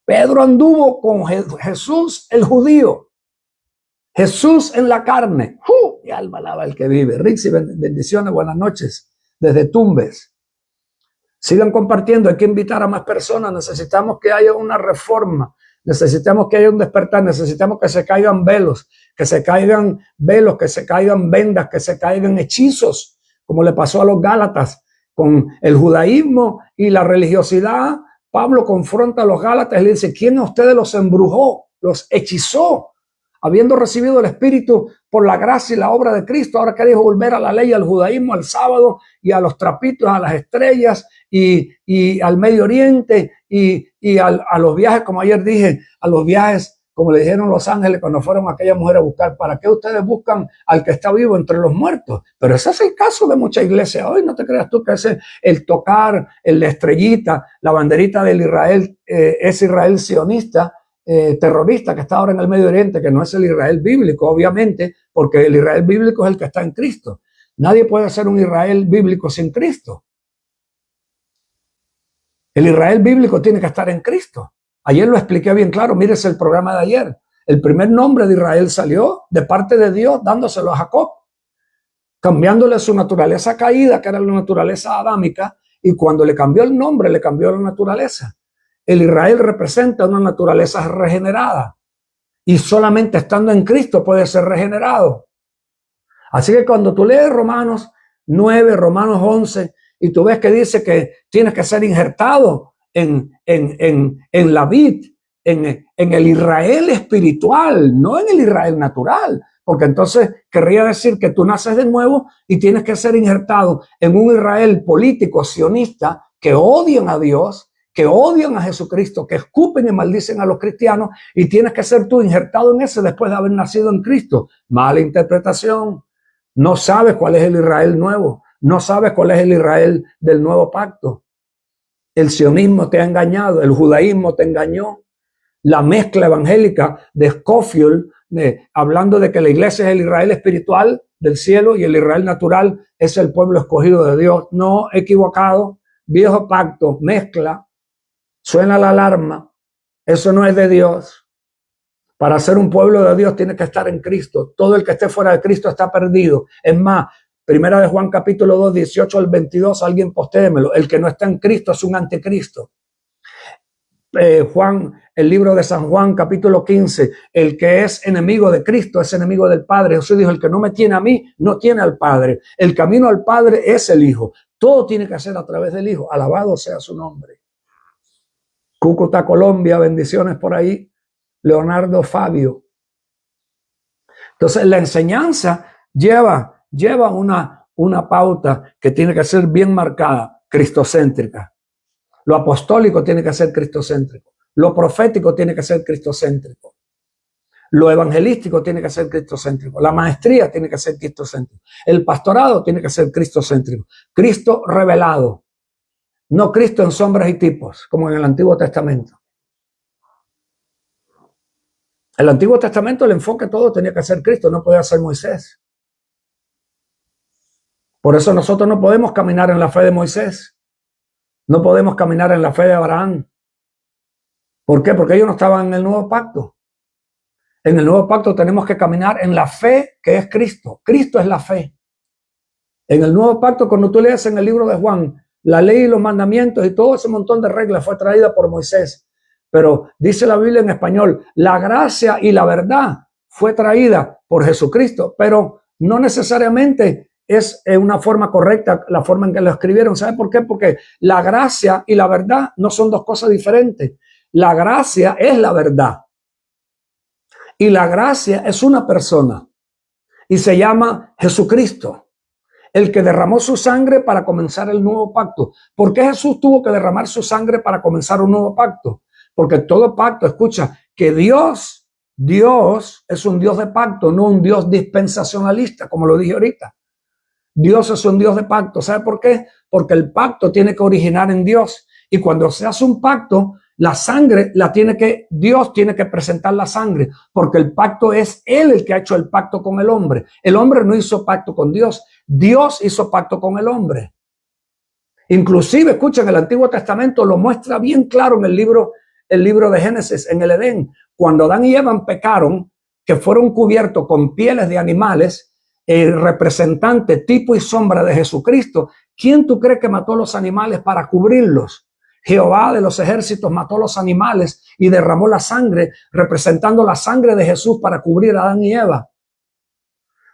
Pedro anduvo con Jesús el judío, Jesús en la carne. Mi alma alaba al que vive. Rixi, bendiciones, buenas noches desde Tumbes. Sigan compartiendo, hay que invitar a más personas. Necesitamos que haya una reforma, necesitamos que haya un despertar, necesitamos que se caigan velos, que se caigan vendas, que se caigan hechizos, como le pasó a los Gálatas con el judaísmo y la religiosidad. Pablo confronta a los Gálatas y le dice, ¿quién a ustedes los embrujó, los hechizó? Habiendo recibido el Espíritu por la gracia y la obra de Cristo, ahora queréis volver a la ley, al judaísmo, al sábado y a los trapitos, a las estrellas y al Medio Oriente y a los viajes, como ayer dije, a los viajes, como le dijeron los ángeles cuando fueron a aquella mujer a buscar. ¿Para qué ustedes buscan al que está vivo entre los muertos? Pero ese es el caso de mucha iglesia hoy. No te creas tú que ese el tocar, la estrellita, la banderita del Israel, es Israel sionista, terrorista que está ahora en el Medio Oriente, que no es el Israel bíblico, obviamente, porque el Israel bíblico es el que está en Cristo. Nadie puede ser un Israel bíblico sin Cristo. El Israel bíblico tiene que estar en Cristo. Ayer lo expliqué bien claro, mírese el programa de ayer. El primer nombre de Israel salió de parte de Dios, dándoselo a Jacob, cambiándole su naturaleza caída, que era la naturaleza adámica, y cuando le cambió el nombre, le cambió la naturaleza. El Israel representa una naturaleza regenerada y solamente estando en Cristo puede ser regenerado. Así que cuando tú lees Romanos 9, Romanos 11 y tú ves que dice que tienes que ser injertado en la vid, en el Israel espiritual, no en el Israel natural, porque entonces querría decir que tú naces de nuevo y tienes que ser injertado en un Israel político sionista que odian a Dios, que odian a Jesucristo, que escupen y maldicen a los cristianos, y tienes que ser tú injertado en ese después de haber nacido en Cristo. Mala interpretación. No sabes cuál es el Israel nuevo. No sabes cuál es el Israel del nuevo pacto. El sionismo te ha engañado, el judaísmo te engañó. La mezcla evangélica de Scofield, hablando de que la iglesia es el Israel espiritual del cielo y el Israel natural es el pueblo escogido de Dios. No, equivocado. Viejo pacto, mezcla. Suena la alarma. Eso no es de Dios. Para ser un pueblo de Dios tiene que estar en Cristo. Todo el que esté fuera de Cristo está perdido. Es más, Primera de Juan capítulo 2, 18 al 22, alguien postéemelo. El que no está en Cristo es un anticristo. Juan, el libro de San Juan capítulo 15, el que es enemigo de Cristo es enemigo del Padre. Jesús dijo, el que no me tiene a mí, no tiene al Padre. El camino al Padre es el Hijo. Todo tiene que ser a través del Hijo. Alabado sea su nombre. Cúcuta, Colombia, bendiciones por ahí. Leonardo Fabio. Entonces la enseñanza lleva lleva una pauta que tiene que ser bien marcada, cristocéntrica. Lo apostólico tiene que ser cristocéntrico. Lo profético tiene que ser cristocéntrico. Lo evangelístico tiene que ser cristocéntrico. La maestría tiene que ser cristocéntrico. El pastorado tiene que ser cristocéntrico. Cristo revelado. No Cristo en sombras y tipos, como en el Antiguo Testamento. En el Antiguo Testamento el enfoque todo tenía que ser Cristo, no podía ser Moisés. Por eso nosotros no podemos caminar en la fe de Moisés. No podemos caminar en la fe de Abraham. ¿Por qué? Porque ellos no estaban en el nuevo pacto. En el nuevo pacto tenemos que caminar en la fe que es Cristo. Cristo es la fe. En el nuevo pacto, cuando tú lees en el libro de Juan, la ley y los mandamientos y todo ese montón de reglas fue traída por Moisés. Pero dice la Biblia en español, la gracia y la verdad fue traída por Jesucristo, pero no necesariamente es una forma correcta la forma en que lo escribieron. ¿Sabe por qué? Porque la gracia y la verdad no son dos cosas diferentes. La gracia es la verdad. Y la gracia es una persona y se llama Jesucristo, el que derramó su sangre para comenzar el nuevo pacto. ¿Por qué Jesús tuvo que derramar su sangre para comenzar un nuevo pacto? Porque todo pacto, escucha, que Dios es un Dios de pacto, no un Dios dispensacionalista, como lo dije ahorita. Dios es un Dios de pacto. ¿Sabe por qué? Porque el pacto tiene que originar en Dios. Y cuando se hace un pacto, la sangre Dios tiene que presentar la sangre, porque el pacto es Él el que ha hecho el pacto con el hombre. El hombre no hizo pacto con Dios, Dios hizo pacto con el hombre. Inclusive, escuchen, el Antiguo Testamento lo muestra bien claro en el libro de Génesis, en el Edén. Cuando Adán y Eva pecaron, que fueron cubiertos con pieles de animales, el representante, tipo y sombra de Jesucristo, ¿quién tú crees que mató los animales para cubrirlos? Jehová de los ejércitos mató los animales y derramó la sangre, representando la sangre de Jesús para cubrir a Adán y Eva.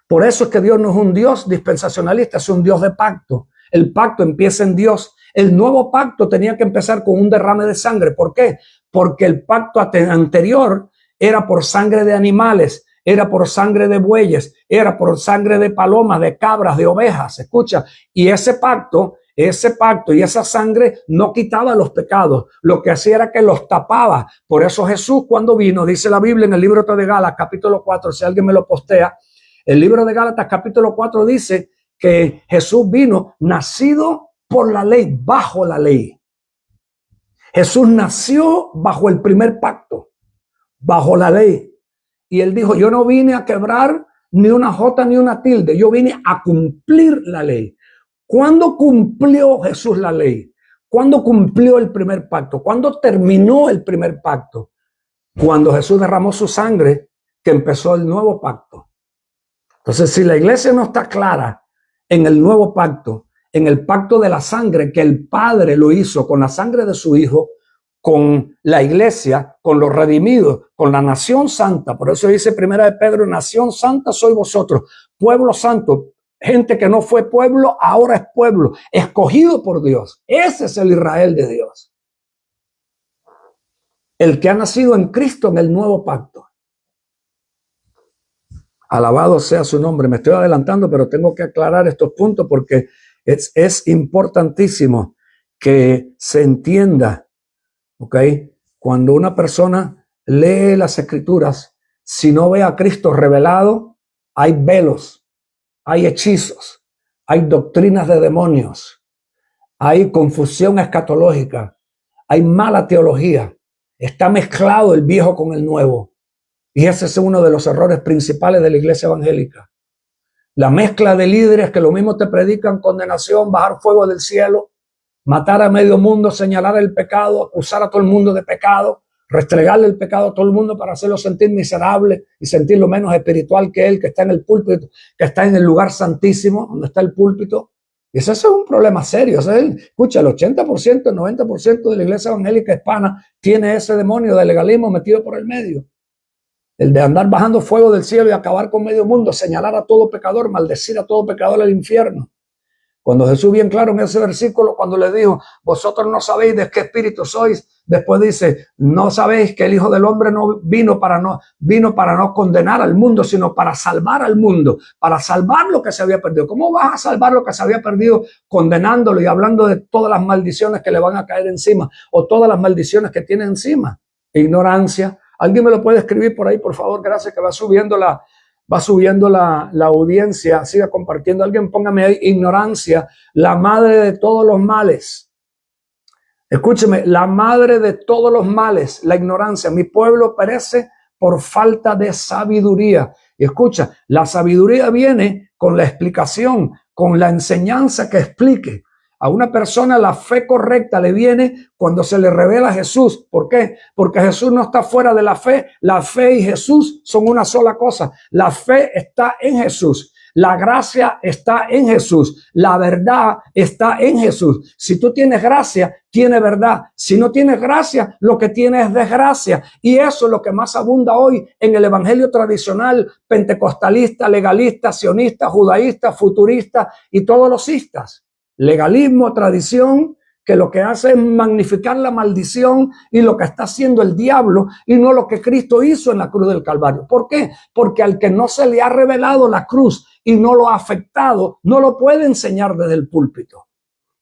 Por eso es que Dios no es un Dios dispensacionalista, es un Dios de pacto. El pacto empieza en Dios. El nuevo pacto tenía que empezar con un derrame de sangre. ¿Por qué? Porque el pacto anterior era por sangre de animales, era por sangre de bueyes, era por sangre de palomas, de cabras, de ovejas. Escucha, y ese pacto y esa sangre no quitaba los pecados, lo que hacía era que los tapaba. Por eso Jesús, cuando vino, dice la Biblia en el libro de Gálatas, capítulo 4, si alguien me lo postea, el libro de Gálatas, capítulo 4, dice que Jesús vino nacido por la ley, bajo la ley. Jesús nació bajo el primer pacto, bajo la ley. Y él dijo, yo no vine a quebrar ni una jota ni una tilde, yo vine a cumplir la ley. ¿Cuándo cumplió Jesús la ley? ¿Cuándo cumplió el primer pacto? ¿Cuándo terminó el primer pacto? Cuando Jesús derramó su sangre, que empezó el nuevo pacto. Entonces, si la iglesia no está clara en el nuevo pacto, en el pacto de la sangre que el Padre lo hizo con la sangre de su Hijo, con la iglesia, con los redimidos, con la nación santa, por eso dice Primera de Pedro, nación santa sois vosotros, pueblo santo, gente que no fue pueblo, ahora es pueblo, escogido por Dios. Ese es el Israel de Dios. El que ha nacido en Cristo en el nuevo pacto. Alabado sea su nombre. Me estoy adelantando, pero tengo que aclarar estos puntos porque es importantísimo que se entienda, ¿ok? Cuando una persona lee las Escrituras, si no ve a Cristo revelado, hay velos. Hay hechizos, hay doctrinas de demonios, hay confusión escatológica, hay mala teología, está mezclado el viejo con el nuevo. Y ese es uno de los errores principales de la iglesia evangélica. La mezcla de líderes que lo mismo te predican condenación, bajar fuego del cielo, matar a medio mundo, señalar el pecado, acusar a todo el mundo de pecado, restregarle el pecado a todo el mundo para hacerlo sentir miserable y sentirlo menos espiritual que él, que está en el púlpito, que está en el lugar santísimo, donde está el púlpito. Y eso es un problema serio. Escucha, el 80%, el 90% de la iglesia evangélica hispana tiene ese demonio de legalismo metido por el medio. El de andar bajando fuego del cielo y acabar con medio mundo, señalar a todo pecador, maldecir a todo pecador al infierno. Cuando Jesús bien claro en ese versículo, cuando le dijo, vosotros no sabéis de qué espíritu sois, después dice, no sabéis que el Hijo del Hombre no vino para no condenar al mundo, sino para salvar al mundo, para salvar lo que se había perdido. ¿Cómo vas a salvar lo que se había perdido condenándolo y hablando de todas las maldiciones que le van a caer encima o todas las maldiciones que tiene encima? Ignorancia. ¿Alguien me lo puede escribir por ahí, por favor? Gracias, que va subiendo la audiencia. Siga compartiendo. Alguien póngame ahí, ignorancia, la madre de todos los males. Escúcheme, la madre de todos los males, la ignorancia. Mi pueblo perece por falta de sabiduría. Y escucha, la sabiduría viene con la explicación, con la enseñanza que explique. A una persona la fe correcta le viene cuando se le revela a Jesús. ¿Por qué? Porque Jesús no está fuera de la fe. La fe y Jesús son una sola cosa. La fe está en Jesús. La gracia está en Jesús. La verdad está en Jesús. Si tú tienes gracia, tienes verdad. Si no tienes gracia, lo que tienes es desgracia. Y eso es lo que más abunda hoy en el evangelio tradicional, pentecostalista, legalista, sionista, judaísta, futurista y todos los istas. Legalismo, tradición, que lo que hace es magnificar la maldición y lo que está haciendo el diablo y no lo que Cristo hizo en la cruz del Calvario. ¿Por qué? Porque al que no se le ha revelado la cruz y no lo ha afectado, no lo puede enseñar desde el púlpito.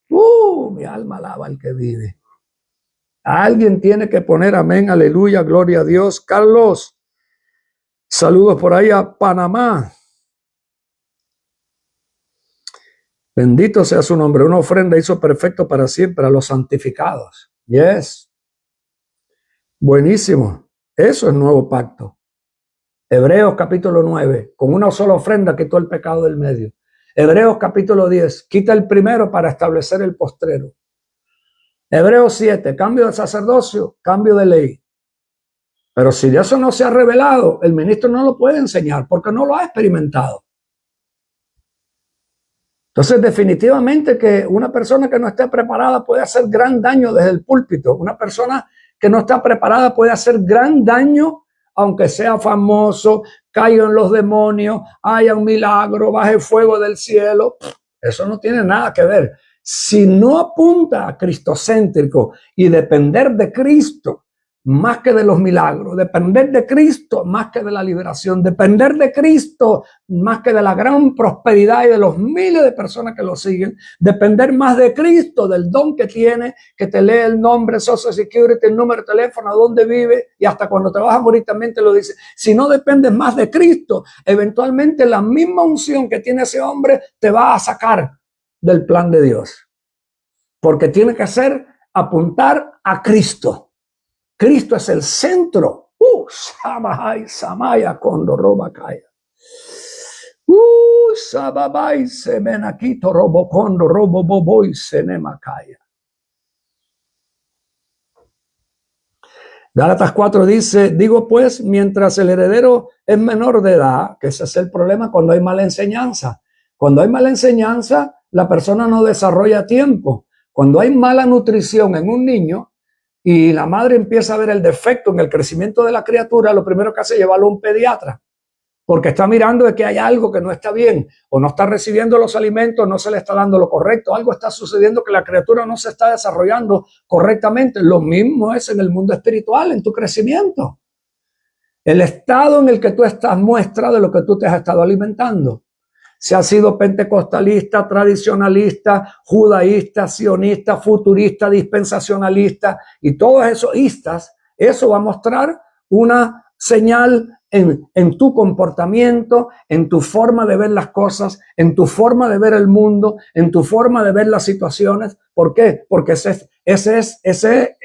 Mi alma alaba al que vive. Alguien tiene que poner amén, aleluya, gloria a Dios. Carlos, saludos por ahí a Panamá. Bendito sea su nombre. Una ofrenda hizo perfecto para siempre a los santificados. Yes. Buenísimo. Eso es nuevo pacto. Hebreos capítulo 9. Con una sola ofrenda quitó el pecado del medio. Hebreos capítulo 10. Quita el primero para establecer el postrero. Hebreos 7. Cambio de sacerdocio, cambio de ley. Pero si eso no se ha revelado, el ministro no lo puede enseñar porque no lo ha experimentado. Entonces, definitivamente que una persona que no esté preparada puede hacer gran daño desde el púlpito. Una persona que no está preparada puede hacer gran daño, aunque sea famoso, caiga en los demonios, haya un milagro, baje fuego del cielo. Eso no tiene nada que ver. Si no apunta a cristocéntrico y depender de Cristo más que de los milagros, depender de Cristo más que de la liberación, depender de Cristo más que de la gran prosperidad y de los miles de personas que lo siguen, depender más de Cristo, del don que tiene, que te lee el nombre, Social Security, el número de teléfono, dónde vive, y hasta cuando te vas a morir también te lo dice. Si no dependes más de Cristo, eventualmente la misma unción que tiene ese hombre te va a sacar del plan de Dios, porque tiene que ser apuntar a Cristo. Cristo es el centro. Samahai, Samaya, Kondo, Robakaya. Sababai, Semenakito, Robokondo, Roboboboy, Senemakaya. Gálatas 4 dice, digo pues, mientras el heredero es menor de edad, que ese es el problema cuando hay mala enseñanza. Cuando hay mala enseñanza, la persona no desarrolla tiempo. Cuando hay mala nutrición en un niño, y la madre empieza a ver el defecto en el crecimiento de la criatura, lo primero que hace es llevarlo a un pediatra, porque está mirando de que hay algo que no está bien, o no está recibiendo los alimentos, no se le está dando lo correcto, algo está sucediendo que la criatura no se está desarrollando correctamente. Lo mismo es en el mundo espiritual, en tu crecimiento. El estado en el que tú estás muestra de lo que tú te has estado alimentando. Si has sido pentecostalista, tradicionalista, judaísta, sionista, futurista, dispensacionalista y todos esos istas, eso va a mostrar una señal en tu comportamiento, en tu forma de ver las cosas, en tu forma de ver el mundo, en tu forma de ver las situaciones. ¿Por qué? Porque ese es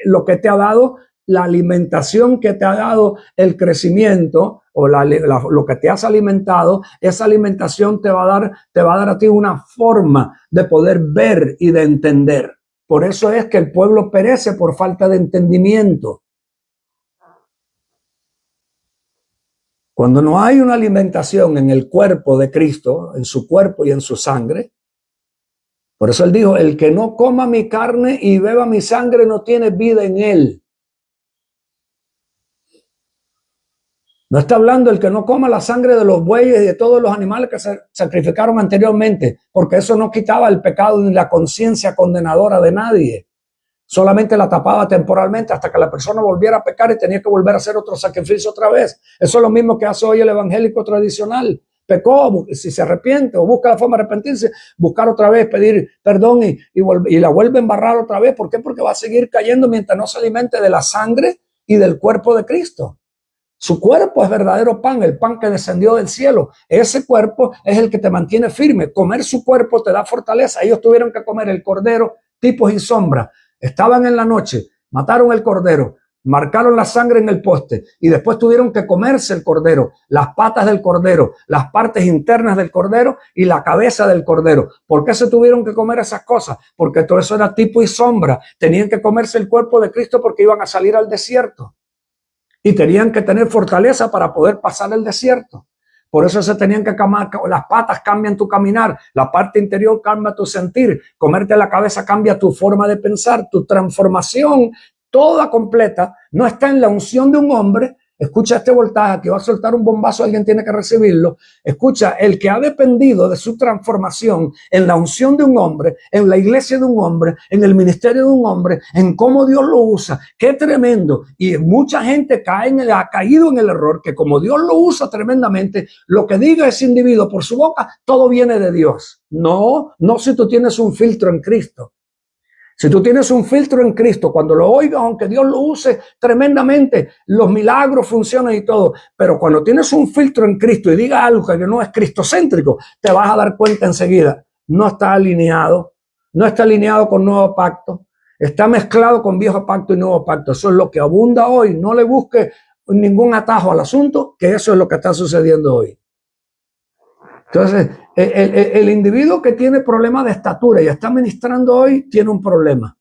lo que te ha dado la alimentación, que te ha dado el crecimiento, o lo que te has alimentado. Esa alimentación te va a dar a ti una forma de poder ver y de entender. Por eso es que el pueblo perece por falta de entendimiento. Cuando no hay una alimentación en el cuerpo de Cristo, en su cuerpo y en su sangre, por eso él dijo, el que no coma mi carne y beba mi sangre no tiene vida en él. No está hablando el que no coma la sangre de los bueyes y de todos los animales que se sacrificaron anteriormente, porque eso no quitaba el pecado ni la conciencia condenadora de nadie. Solamente la tapaba temporalmente hasta que la persona volviera a pecar y tenía que volver a hacer otro sacrificio otra vez. Eso es lo mismo que hace hoy el evangélico tradicional. Pecó, si se arrepiente o busca la forma de arrepentirse, buscar otra vez, pedir perdón y la vuelve a embarrar otra vez. ¿Por qué? Porque va a seguir cayendo mientras no se alimente de la sangre y del cuerpo de Cristo. Su cuerpo es verdadero pan, el pan que descendió del cielo. Ese cuerpo es el que te mantiene firme. Comer su cuerpo te da fortaleza. Ellos tuvieron que comer el cordero, tipos y sombras. Estaban en la noche, mataron el cordero, marcaron la sangre en el poste y después tuvieron que comerse el cordero, las patas del cordero, las partes internas del cordero y la cabeza del cordero. ¿Por qué se tuvieron que comer esas cosas? Porque todo eso era tipo y sombra. Tenían que comerse el cuerpo de Cristo porque iban a salir al desierto. Y tenían que tener fortaleza para poder pasar el desierto. Por eso se tenían que cambiar, las patas cambian tu caminar, la parte interior cambia tu sentir, comerte la cabeza cambia tu forma de pensar, tu transformación toda completa no está en la unción de un hombre. Escucha este voltaje que va a soltar un bombazo, alguien tiene que recibirlo. Escucha, el que ha dependido de su transformación en la unción de un hombre, en la iglesia de un hombre, en el ministerio de un hombre, en cómo Dios lo usa. Qué tremendo. Y mucha gente ha caído en el error que como Dios lo usa tremendamente, lo que diga ese individuo por su boca, todo viene de Dios. No si tú tienes un filtro en Cristo. Si tú tienes un filtro en Cristo, cuando lo oigas, aunque Dios lo use tremendamente, los milagros funcionan y todo, pero cuando tienes un filtro en Cristo y diga algo que no es cristocéntrico, te vas a dar cuenta enseguida. No está alineado con nuevo pacto, está mezclado con viejo pacto y nuevo pacto. Eso es lo que abunda hoy. No le busque ningún atajo al asunto, que eso es lo que está sucediendo hoy. Entonces, el individuo que tiene problemas de estatura y está ministrando hoy, tiene un problema.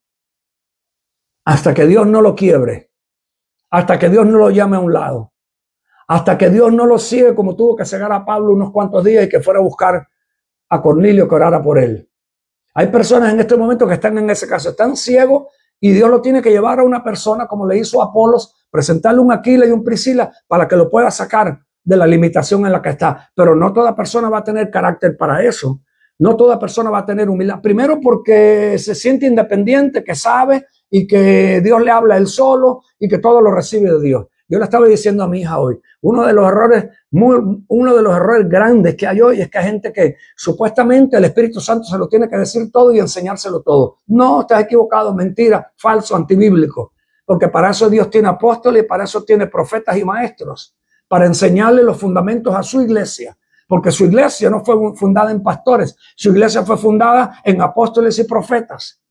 Hasta que Dios no lo quiebre, hasta que Dios no lo llame a un lado, hasta que Dios no lo ciegue como tuvo que cegar a Pablo unos cuantos días y que fuera a buscar a Cornelio que orara por él. Hay personas en este momento que están en ese caso, están ciegos y Dios lo tiene que llevar a una persona como le hizo a Apolos, presentarle un Aquila y un Priscila para que lo pueda sacar de la limitación en la que está. Pero no toda persona va a tener carácter para eso. No toda persona va a tener humildad. Primero porque se siente independiente, que sabe y que Dios le habla él solo y que todo lo recibe de Dios. Yo le estaba diciendo a mi hija hoy, uno de los errores grandes que hay hoy es que hay gente que supuestamente el Espíritu Santo se lo tiene que decir todo y enseñárselo todo. No, estás equivocado, mentira, falso, antibíblico. Porque para eso Dios tiene apóstoles y para eso tiene profetas y maestros, para enseñarle los fundamentos a su iglesia. Porque su iglesia no fue fundada en pastores, su iglesia fue fundada en apóstoles y profetas.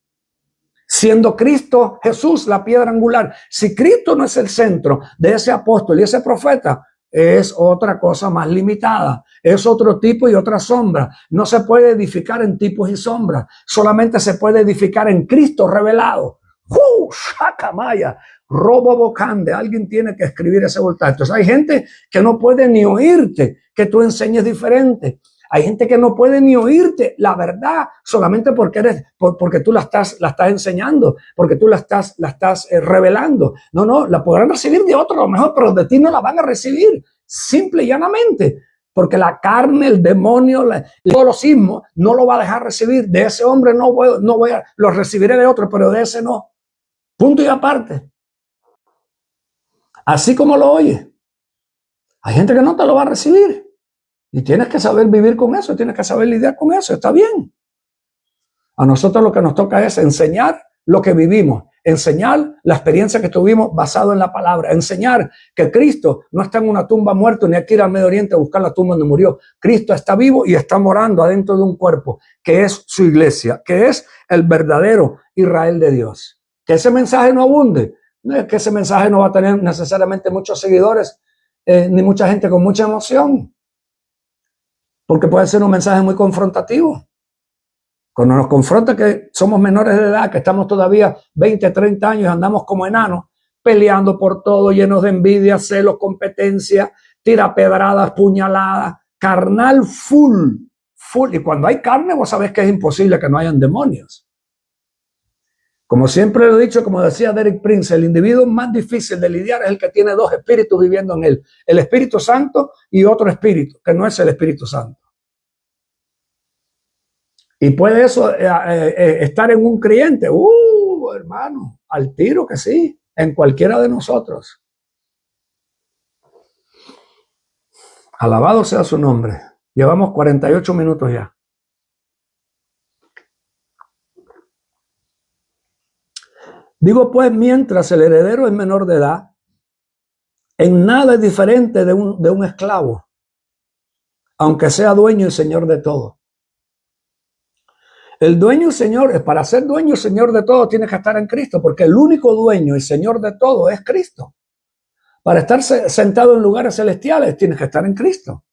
Siendo Cristo Jesús la piedra angular. Si Cristo no es el centro de ese apóstol y ese profeta, es otra cosa más limitada. Es otro tipo y otra sombra. No se puede edificar en tipos y sombras. Solamente se puede edificar en Cristo revelado. Shakamaya, robo bocande. Alguien tiene que escribir ese voltaje. Entonces hay gente que no puede ni oírte que tú enseñes diferente. Hay gente que no puede ni oírte la verdad solamente porque tú la estás enseñando, porque tú la estás revelando. No, la podrán recibir de otro a lo mejor, pero de ti no la van a recibir, simple y llanamente. Porque la carne, el demonio, todos los sismos no lo va a dejar recibir. De ese hombre lo recibiré de otro, pero de ese no. Punto y aparte. Así como lo oye. Hay gente que no te lo va a recibir. Y tienes que saber vivir con eso, tienes que saber lidiar con eso, está bien. A nosotros lo que nos toca es enseñar lo que vivimos, enseñar la experiencia que tuvimos basado en la palabra, enseñar que Cristo no está en una tumba muerto ni hay que ir al Medio Oriente a buscar la tumba donde murió. Cristo está vivo y está morando adentro de un cuerpo que es su iglesia, que es el verdadero Israel de Dios. Que ese mensaje no abunde, no es que ese mensaje no va a tener necesariamente muchos seguidores, ni mucha gente con mucha emoción. Porque puede ser un mensaje muy confrontativo. Cuando nos confronta que somos menores de edad, que estamos todavía 20, 30 años, andamos como enanos, peleando por todo, llenos de envidia, celos, competencia, tirapedradas, puñaladas, carnal full. Y cuando hay carne, vos sabés que es imposible que no hayan demonios. Como siempre lo he dicho, como decía Derek Prince, el individuo más difícil de lidiar es el que tiene dos espíritus viviendo en él. El Espíritu Santo y otro espíritu, que no es el Espíritu Santo. Y puede eso estar en un creyente. Hermano, al tiro que sí, en cualquiera de nosotros. Alabado sea su nombre. Llevamos 48 minutos ya. Digo pues, mientras el heredero es menor de edad, en nada es diferente de un esclavo, aunque sea dueño y señor de todo. El dueño y señor, para ser dueño y señor de todo, tiene que estar en Cristo, porque el único dueño y señor de todo es Cristo. Para estar sentado en lugares celestiales, tienes que estar en Cristo.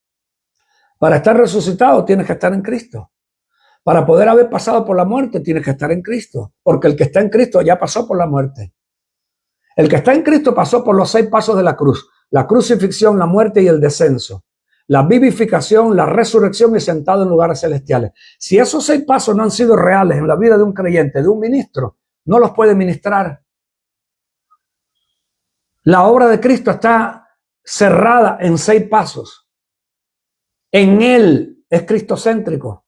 Para estar resucitado, tienes que estar en Cristo. Para poder haber pasado por la muerte, tienes que estar en Cristo, porque el que está en Cristo ya pasó por la muerte. El que está en Cristo pasó por los 6 pasos de la cruz: la crucifixión, la muerte y el descenso, la vivificación, la resurrección y sentado en lugares celestiales. Si esos 6 pasos no han sido reales en la vida de un creyente, de un ministro, no los puede ministrar. La obra de Cristo está cerrada en 6 pasos. En Él es cristocéntrico.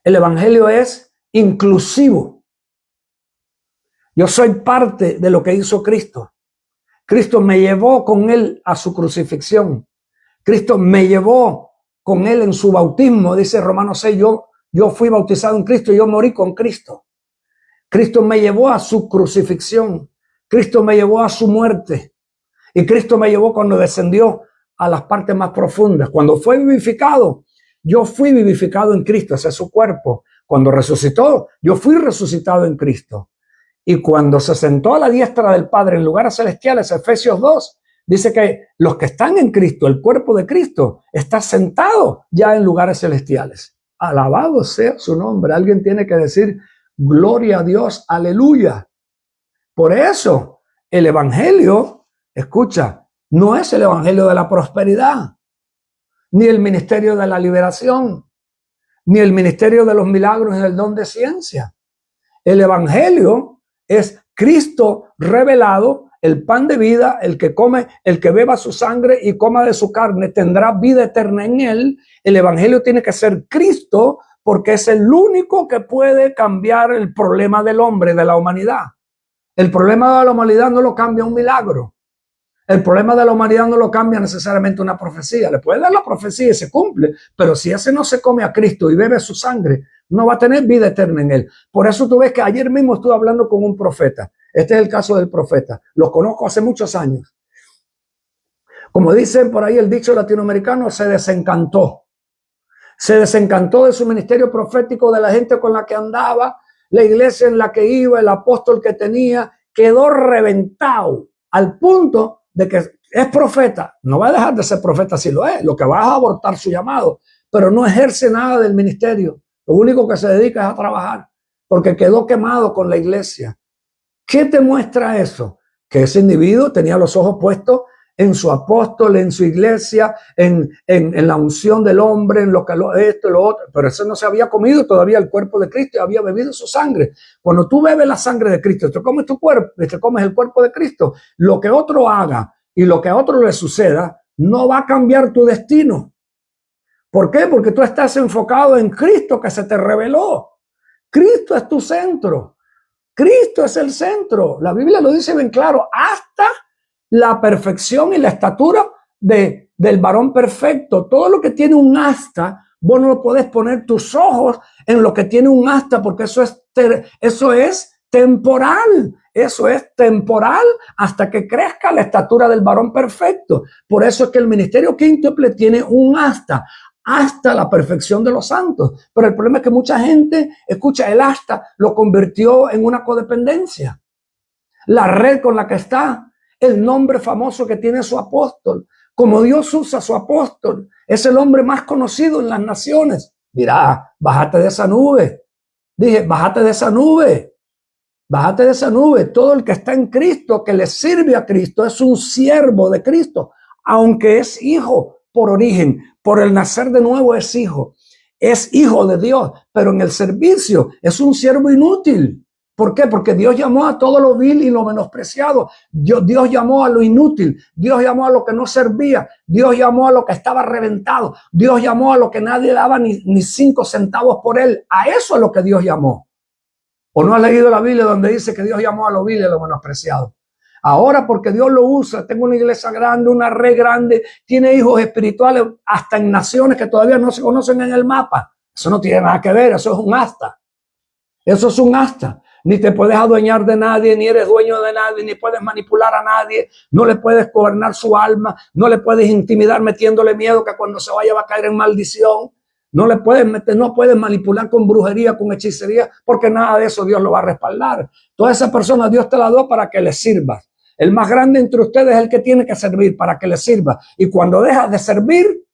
El evangelio es inclusivo. Yo soy parte de lo que hizo Cristo. Cristo me llevó con Él a su crucifixión. Cristo me llevó con Él en su bautismo. Dice Romanos 6, yo fui bautizado en Cristo y yo morí con Cristo. Cristo me llevó a su crucifixión. Cristo me llevó a su muerte. Y Cristo me llevó cuando descendió a las partes más profundas. Cuando fue vivificado, yo fui vivificado en Cristo, ese es su cuerpo. Cuando resucitó, yo fui resucitado en Cristo. Y cuando se sentó a la diestra del Padre en lugares celestiales, Efesios 2, dice que los que están en Cristo, el cuerpo de Cristo, está sentado ya en lugares celestiales. Alabado sea su nombre. Alguien tiene que decir, gloria a Dios, aleluya. Por eso, el evangelio, escucha, no es el evangelio de la prosperidad, ni el ministerio de la liberación, ni el ministerio de los milagros y del don de ciencia. El evangelio es Cristo revelado, el pan de vida, el que come, el que beba su sangre y coma de su carne tendrá vida eterna en él. El evangelio tiene que ser Cristo, porque es el único que puede cambiar el problema del hombre, de la humanidad. El problema de la humanidad no lo cambia un milagro. El problema de la humanidad no lo cambia necesariamente una profecía. Le puede dar la profecía y se cumple, pero si ese no se come a Cristo y bebe su sangre, no va a tener vida eterna en él. Por eso tú ves que ayer mismo estuve hablando con un profeta. Este es el caso del profeta. Lo conozco hace muchos años. Como dicen por ahí el dicho latinoamericano, se desencantó. Se desencantó de su ministerio profético, de la gente con la que andaba, la iglesia en la que iba, el apóstol que tenía, quedó reventado al punto de que es profeta. No va a dejar de ser profeta si lo es. Lo que va a abortar su llamado, pero no ejerce nada del ministerio. Lo único que se dedica es a trabajar, porque quedó quemado con la iglesia. ¿Qué te muestra eso? Que ese individuo tenía los ojos puestos en su apóstol, en su iglesia, en la unción del hombre, en lo que esto y lo otro, pero ese no se había comido todavía el cuerpo de Cristo y había bebido su sangre. Cuando tú bebes la sangre de Cristo, te comes tu cuerpo, te comes el cuerpo de Cristo, lo que otro haga y lo que a otro le suceda no va a cambiar tu destino. ¿Por qué? Porque tú estás enfocado en Cristo que se te reveló. Cristo es tu centro. Cristo es el centro. La Biblia lo dice bien claro, hasta la perfección y la estatura del varón perfecto. Todo lo que tiene un asta, vos no podés poner tus ojos en lo que tiene un asta, porque eso es temporal. Eso es temporal hasta que crezca la estatura del varón perfecto. Por eso es que el ministerio quíntuple tiene un asta, hasta la perfección de los santos. Pero el problema es que mucha gente, escucha, el asta lo convirtió en una codependencia. La red con la que está, el nombre famoso que tiene su apóstol, como Dios usa a su apóstol, es el hombre más conocido en las naciones. Mira, bájate de esa nube. Dije, bájate de esa nube. Bájate de esa nube. Todo el que está en Cristo, que le sirve a Cristo, es un siervo de Cristo, aunque es hijo por origen, por el nacer de nuevo es hijo de Dios, pero en el servicio es un siervo inútil, ¿Por qué? Porque Dios llamó a todo lo vil y lo menospreciado. Dios llamó a lo inútil. Dios llamó a lo que no servía. Dios llamó a lo que estaba reventado. Dios llamó a lo que nadie daba ni 5 centavos por él. A eso es lo que Dios llamó. ¿O no has leído la Biblia donde dice que Dios llamó a lo vil y a lo menospreciado? Ahora, porque Dios lo usa, tengo una iglesia grande, una red grande, tiene hijos espirituales hasta en naciones que todavía no se conocen en el mapa. Eso no tiene nada que ver, eso es un asta. Eso es un asta. Ni te puedes adueñar de nadie, ni eres dueño de nadie, ni puedes manipular a nadie, no le puedes gobernar su alma, no le puedes intimidar metiéndole miedo que cuando se vaya va a caer en maldición. No le puedes meter, no puedes manipular con brujería, con hechicería, porque nada de eso Dios lo va a respaldar. Toda esa persona Dios te la dio para que le sirvas. El más grande entre ustedes es el que tiene que servir para que le sirva. Y cuando dejas de servir,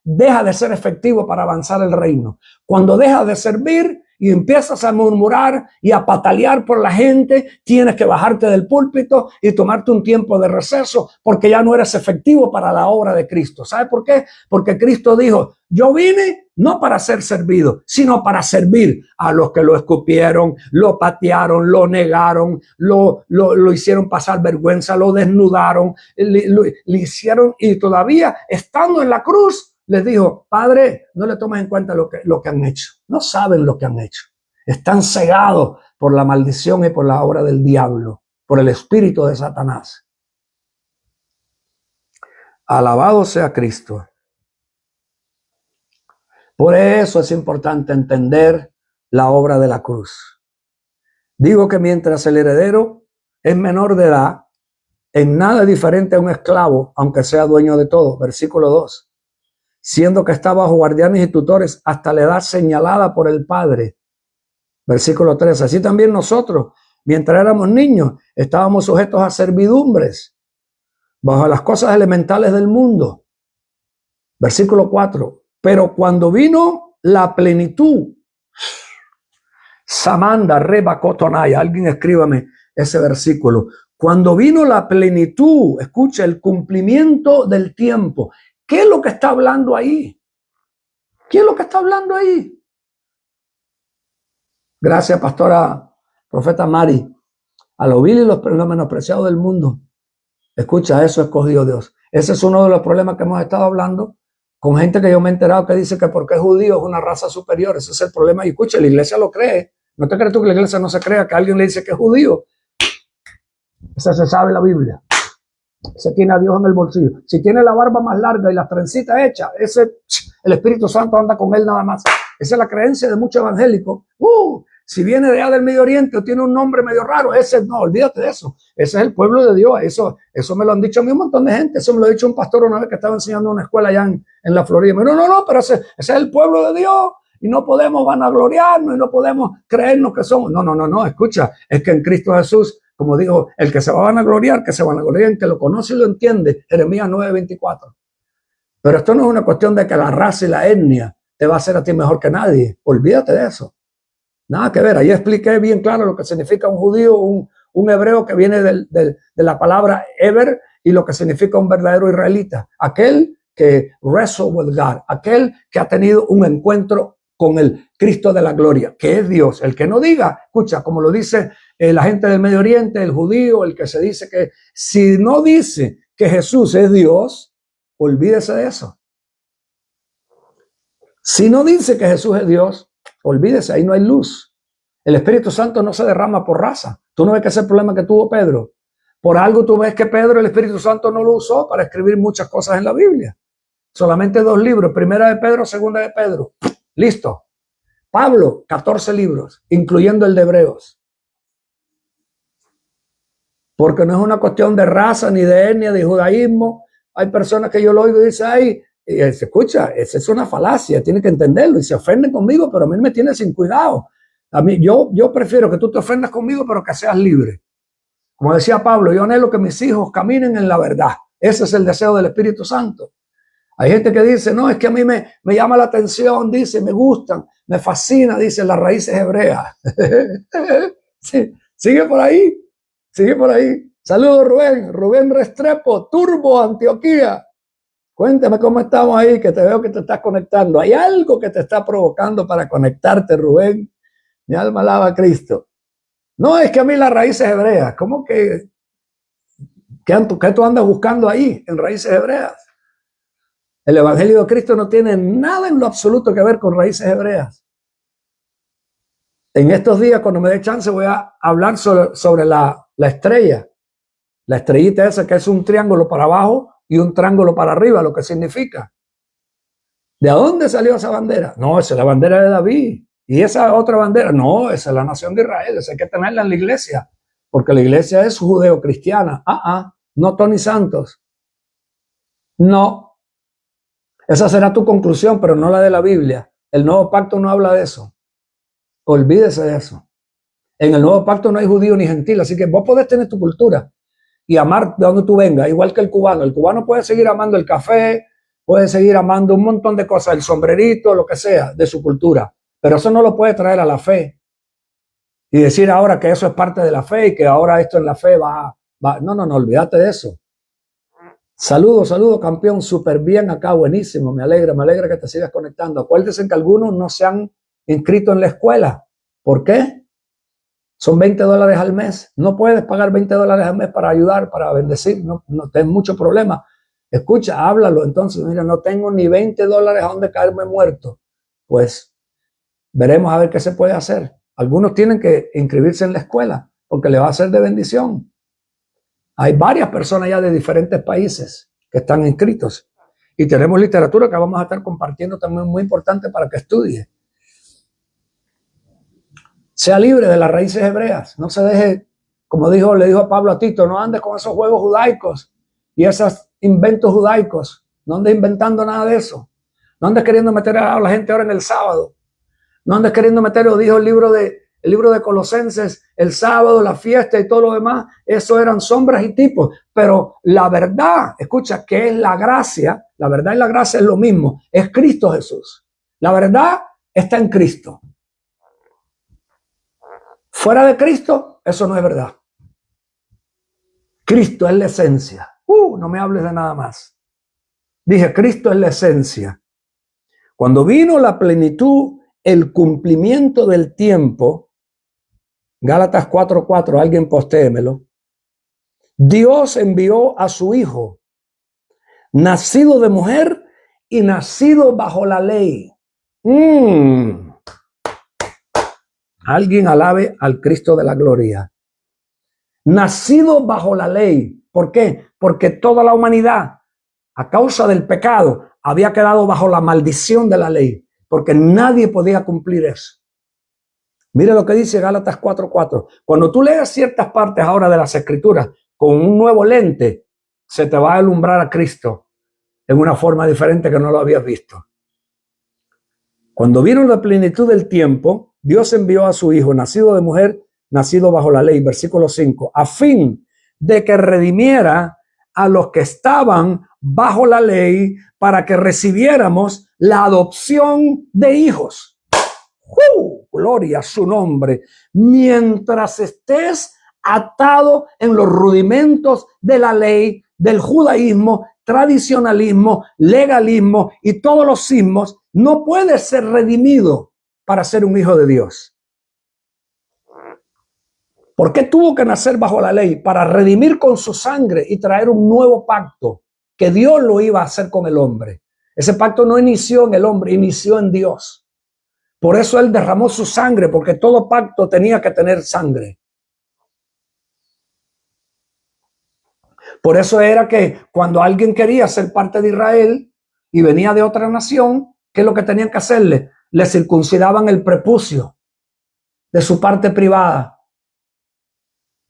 deja de ser efectivo para avanzar el reino. Cuando dejas de servir y empiezas a murmurar y a patalear por la gente, tienes que bajarte del púlpito y tomarte un tiempo de receso porque ya no eres efectivo para la obra de Cristo. ¿Sabe por qué? Porque Cristo dijo, yo vine no para ser servido, sino para servir a los que lo escupieron, lo patearon, lo negaron, lo hicieron pasar vergüenza, lo desnudaron, le hicieron, y todavía estando en la cruz, les dijo, Padre, no le tomes en cuenta lo que han hecho. No saben lo que han hecho. Están cegados por la maldición y por la obra del diablo, por el espíritu de Satanás. Alabado sea Cristo. Por eso es importante entender la obra de la cruz. Digo que mientras el heredero es menor de edad, en nada diferente a un esclavo, aunque sea dueño de todo. Versículo 2. Siendo que está bajo guardianes y tutores hasta la edad señalada por el Padre. Versículo 3. Así también nosotros, mientras éramos niños, estábamos sujetos a servidumbres, bajo las cosas elementales del mundo. Versículo 4. Pero cuando vino la plenitud, Samanda Reba Cotonaya, alguien escríbame ese versículo. Cuando vino la plenitud, escucha, el cumplimiento del tiempo. ¿Qué es lo que está hablando ahí? ¿Qué es lo que está hablando ahí? Gracias, pastora, profeta Mari. A lo vil y los menospreciados del mundo. Escucha, eso escogió Dios. Ese es uno de los problemas que hemos estado hablando con gente que yo me he enterado que dice que porque es judío es una raza superior. Ese es el problema. Y escucha, la iglesia lo cree. ¿No te crees tú que la iglesia no se crea que alguien le dice que es judío? Ese se sabe en la Biblia. Ese tiene a Dios en el bolsillo. Si tiene la barba más larga y las trencitas hechas, el Espíritu Santo anda con él nada más. Esa es la creencia de muchos evangélicos. Si viene de allá del Medio Oriente o tiene un nombre medio raro, ese no, olvídate de eso. Ese es el pueblo de Dios. Eso me lo han dicho a mí un montón de gente. Eso me lo ha dicho un pastor una vez que estaba enseñando en una escuela allá en la Florida. Me dijo, no, pero ese es el pueblo de Dios. Y no podemos vanagloriarnos y no podemos creernos que somos. No, escucha, es que en Cristo Jesús, como dijo, el que se va a vanagloriar, que se vanagloria en que lo conoce y lo entiende, Jeremías 9:24. Pero esto no es una cuestión de que la raza y la etnia te va a hacer a ti mejor que nadie. Olvídate de eso. Nada que ver. Ahí expliqué bien claro lo que significa un judío, un hebreo que viene de la palabra Eber y lo que significa un verdadero israelita. Aquel que wrestle with God, aquel que ha tenido un encuentro con el Cristo de la gloria, que es Dios. El que no diga, escucha, como lo dice la gente del Medio Oriente, el judío, el que se dice que si no dice que Jesús es Dios, olvídese de eso. Si no dice que Jesús es Dios, olvídese, ahí no hay luz. El Espíritu Santo no se derrama por raza. Tú no ves que ese es el problema que tuvo Pedro. Por algo tú ves que Pedro, el Espíritu Santo no lo usó para escribir muchas cosas en la Biblia. Solamente 2 libros, primera de Pedro, segunda de Pedro. Listo. Pablo, 14 libros, incluyendo el de Hebreos. Porque no es una cuestión de raza, ni de etnia, de judaísmo. Hay personas que yo lo oigo y dicen, ay, se escucha, esa es una falacia, tiene que entenderlo y se ofenden conmigo, pero a mí me tiene sin cuidado. A mí, yo prefiero que tú te ofendas conmigo, pero que seas libre. Como decía Pablo, yo anhelo que mis hijos caminen en la verdad. Ese es el deseo del Espíritu Santo. Hay gente que dice, no, es que a mí me llama la atención, dice, me gustan, me fascina, dice, las raíces hebreas. Sí, sigue por ahí. Saludos, Rubén Restrepo, Turbo, Antioquía. Cuéntame cómo estamos ahí, que te veo que te estás conectando. ¿Hay algo que te está provocando para conectarte, Rubén? Mi alma alaba a Cristo. No, es que a mí las raíces hebreas, ¿cómo que qué tú andas buscando ahí en raíces hebreas? El Evangelio de Cristo no tiene nada en lo absoluto que ver con raíces hebreas. En estos días, cuando me dé chance, voy a hablar sobre la estrella. La estrellita esa que es un triángulo para abajo y un triángulo para arriba, lo que significa. ¿De dónde salió esa bandera? No, esa es la bandera de David. Y esa otra bandera, no, esa es la nación de Israel. Esa hay que tenerla en la iglesia, porque la iglesia es judeo-cristiana. No Tony Santos. No. Esa será tu conclusión, pero no la de la Biblia. El nuevo pacto no habla de eso. Olvídese de eso. En el nuevo pacto no hay judío ni gentil, así que vos podés tener tu cultura y amar de donde tú vengas, igual que el cubano. El cubano puede seguir amando el café, puede seguir amando un montón de cosas, el sombrerito, lo que sea, de su cultura. Pero eso no lo puede traer a la fe. Y decir ahora que eso es parte de la fe y que ahora esto en la fe va. No, olvídate de eso. Saludos, campeón, súper bien acá, buenísimo, me alegra que te sigas conectando. Acuérdense que algunos no se han inscrito en la escuela. ¿Por qué? Son $20 al mes. No puedes pagar $20 al mes para ayudar, para bendecir. No tienes mucho problema. Escucha, háblalo. Entonces, mira, no tengo ni $20 a donde caerme muerto. Pues veremos a ver qué se puede hacer. Algunos tienen que inscribirse en la escuela porque le va a ser de bendición. Hay varias personas ya de diferentes países que están inscritos. Y tenemos literatura que vamos a estar compartiendo también, muy importante para que estudie. Sea libre de las raíces hebreas. No se deje, como le dijo a Pablo a Tito, no andes con esos juegos judaicos y esos inventos judaicos. No andes inventando nada de eso. No andes queriendo meter a la gente ahora en el sábado. No andes queriendo meter, lo dijo el libro de Colosenses, el sábado, la fiesta y todo lo demás. Eso eran sombras y tipos. Pero la verdad, escucha, que es la gracia. La verdad y la gracia es lo mismo. Es Cristo Jesús. La verdad está en Cristo. Fuera de Cristo, eso no es verdad. Cristo es la esencia. No me hables de nada más. Dije, Cristo es la esencia. Cuando vino la plenitud, el cumplimiento del tiempo, Gálatas 4:4, alguien postéemelo, Dios envió a su Hijo, nacido de mujer y nacido bajo la ley. Alguien alabe al Cristo de la gloria. Nacido bajo la ley. ¿Por qué? Porque toda la humanidad, a causa del pecado, había quedado bajo la maldición de la ley, porque nadie podía cumplir eso. Mire lo que dice Gálatas 4:4. Cuando tú leas ciertas partes ahora de las Escrituras con un nuevo lente, se te va a alumbrar a Cristo en una forma diferente que no lo habías visto. Cuando vino la plenitud del tiempo, Dios envió a su Hijo, nacido de mujer, nacido bajo la ley, versículo 5, a fin de que redimiera a los que estaban bajo la ley para que recibiéramos la adopción de hijos. Gloria a su nombre. Mientras estés atado en los rudimentos de la ley, del judaísmo, tradicionalismo, legalismo y todos los sismos, no puedes ser redimido para ser un hijo de Dios. ¿Por qué tuvo que nacer bajo la ley? Para redimir con su sangre y traer un nuevo pacto que Dios lo iba a hacer con el hombre. Ese pacto no inició en el hombre, inició en Dios. Por eso Él derramó su sangre, porque todo pacto tenía que tener sangre. Por eso era que cuando alguien quería ser parte de Israel y venía de otra nación, ¿qué es lo que tenían que hacerle? Le circuncidaban el prepucio de su parte privada,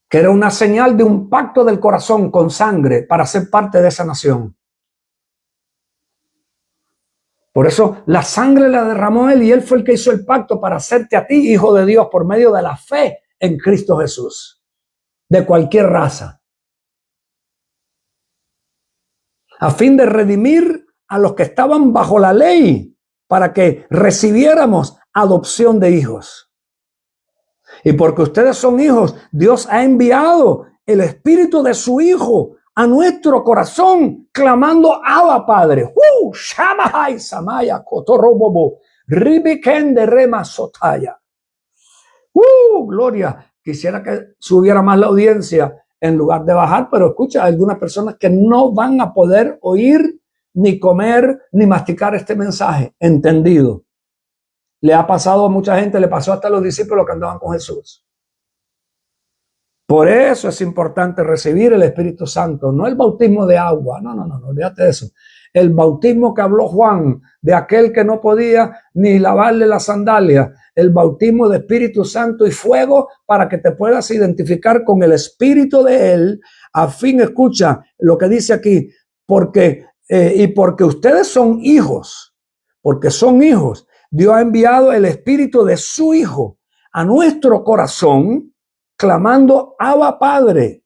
que era una señal de un pacto del corazón con sangre para ser parte de esa nación. Por eso la sangre la derramó Él y Él fue el que hizo el pacto para hacerte a ti hijo de Dios por medio de la fe en Cristo Jesús, de cualquier raza, a fin de redimir a los que estaban bajo la ley para que recibiéramos adopción de hijos. Y porque ustedes son hijos, Dios ha enviado el Espíritu de su Hijo a nuestro corazón, clamando Abba Padre. Shamahai Samaya Kotorobobo Ribikende Rema Sotaya. Gloria. quisiera que subiera más la audiencia en lugar de bajar, pero escucha, hay algunas personas que no van a poder oír, ni comer, ni masticar este mensaje. Entendido. Le ha pasado a mucha gente, le pasó hasta a los discípulos que andaban con Jesús. Por eso es importante recibir el Espíritu Santo, no el bautismo de agua, no, olvídate de eso. El bautismo que habló Juan, de aquel que no podía ni lavarle las sandalias, el bautismo de Espíritu Santo y fuego para que te puedas identificar con el Espíritu de Él, a fin, escucha lo que dice aquí, porque ustedes son hijos, Dios ha enviado el Espíritu de su Hijo a nuestro corazón, clamando, Abba Padre.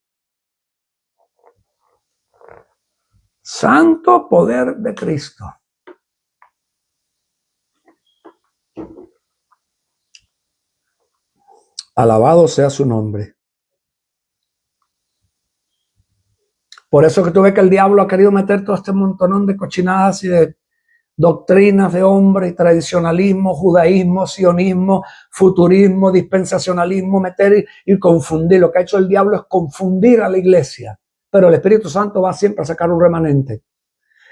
Santo poder de Cristo. Alabado sea su nombre. Por eso que tú ves que el diablo ha querido meter todo este montonón de cochinadas y de doctrinas de hombre y tradicionalismo, judaísmo, sionismo, futurismo, dispensacionalismo, meter y confundir. Lo que ha hecho el diablo es confundir a la iglesia. Pero el Espíritu Santo va siempre a sacar un remanente.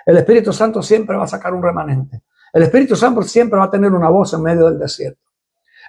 El Espíritu Santo siempre va a sacar un remanente. El Espíritu Santo siempre va a tener una voz en medio del desierto.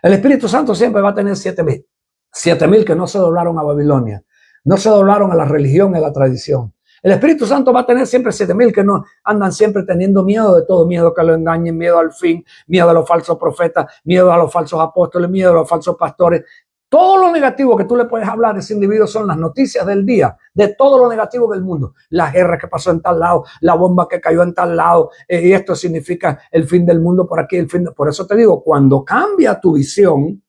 El Espíritu Santo siempre va a tener 7,000. 7,000 que no se doblaron a Babilonia. No se doblaron a la religión y a la tradición. El Espíritu Santo va a tener siempre 7,000 que no andan siempre teniendo miedo de todo, miedo que lo engañen, miedo al fin, miedo a los falsos profetas, miedo a los falsos apóstoles, miedo a los falsos pastores. Todo lo negativo que tú le puedes hablar a ese individuo son las noticias del día, de todo lo negativo del mundo. La guerra que pasó en tal lado, la bomba que cayó en tal lado, y esto significa el fin del mundo por aquí, por eso te digo, cuando cambia tu visión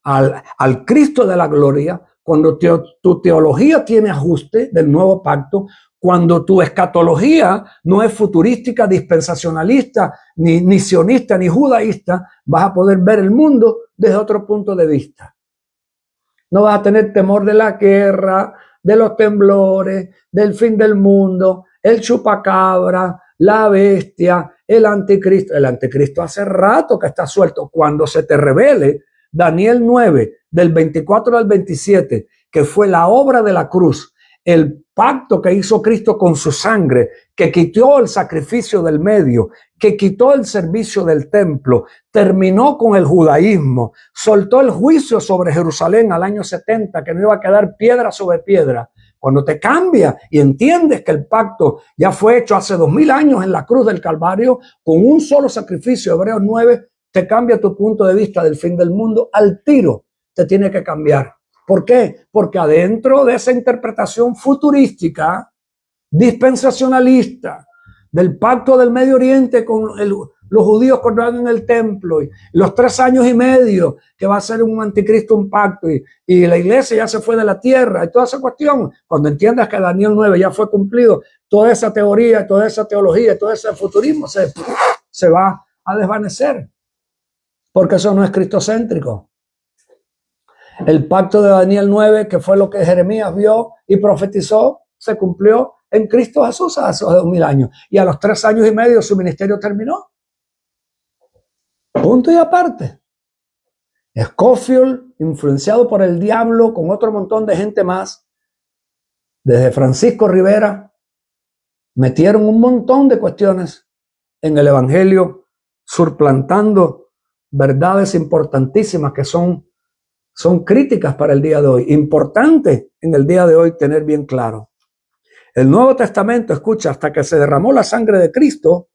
al Cristo de la gloria, cuando tu teología tiene ajuste del nuevo pacto, cuando tu escatología no es futurística, dispensacionalista, ni sionista, ni judaísta, vas a poder ver el mundo desde otro punto de vista. No vas a tener temor de la guerra, de los temblores, del fin del mundo, el chupacabra, la bestia, el anticristo. El anticristo hace rato que está suelto. Cuando se te revele Daniel 9, del 24 al 27, que fue la obra de la cruz, el pacto que hizo Cristo con su sangre, que quitó el sacrificio del medio, que quitó el servicio del templo, terminó con el judaísmo, soltó el juicio sobre Jerusalén al año 70, que no iba a quedar piedra sobre piedra. Cuando te cambia y entiendes que el pacto ya fue hecho hace 2000 años en la cruz del Calvario, con un solo sacrificio, Hebreos 9, te cambia tu punto de vista del fin del mundo al tiro, te tiene que cambiar. ¿Por qué? Porque adentro de esa interpretación futurística, dispensacionalista, del pacto del Medio Oriente con los judíos cuando hagan el templo, y los 3 años y medio que va a ser un anticristo, un pacto, y la iglesia ya se fue de la tierra, y toda esa cuestión, cuando entiendas que Daniel 9 ya fue cumplido, toda esa teoría, toda esa teología, todo ese futurismo se va a desvanecer. Porque eso no es cristocéntrico. El pacto de Daniel 9, que fue lo que Jeremías vio y profetizó, se cumplió en Cristo Jesús hace 2000 años. Y a los 3 años y medio su ministerio terminó. Punto y aparte. Scofield, influenciado por el diablo, con otro montón de gente más, desde Francisco Rivera, metieron un montón de cuestiones en el evangelio, surplantando verdades importantísimas que son críticas para el día de hoy. Importante en el día de hoy tener bien claro. El Nuevo Testamento, escucha, hasta que se derramó la sangre de Cristo,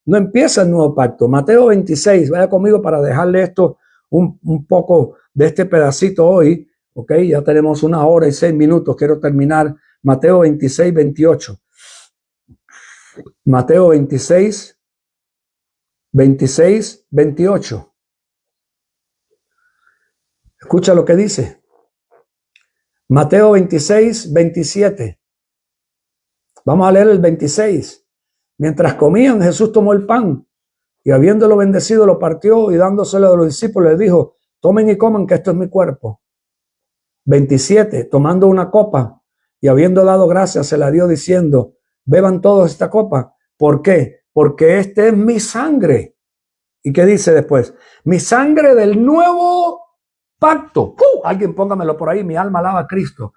no empieza el nuevo pacto. Mateo 26, vaya conmigo para dejarle esto un poco de este pedacito hoy. Ok, ya tenemos 1 hora y 6 minutos. Quiero terminar. Mateo 26, 28. Mateo 26, 26, 28. Escucha lo que dice. Mateo 26, 27. Vamos a leer el 26. Mientras comían, Jesús tomó el pan y habiéndolo bendecido lo partió y dándoselo a los discípulos les dijo, tomen y coman que esto es mi cuerpo. 27. Tomando una copa y habiendo dado gracias se la dio diciendo, beban todos esta copa. ¿Por qué? Porque este es mi sangre. ¿Y qué dice después? Mi sangre del nuevo pacto. Alguien póngamelo por ahí, mi alma alaba a Cristo.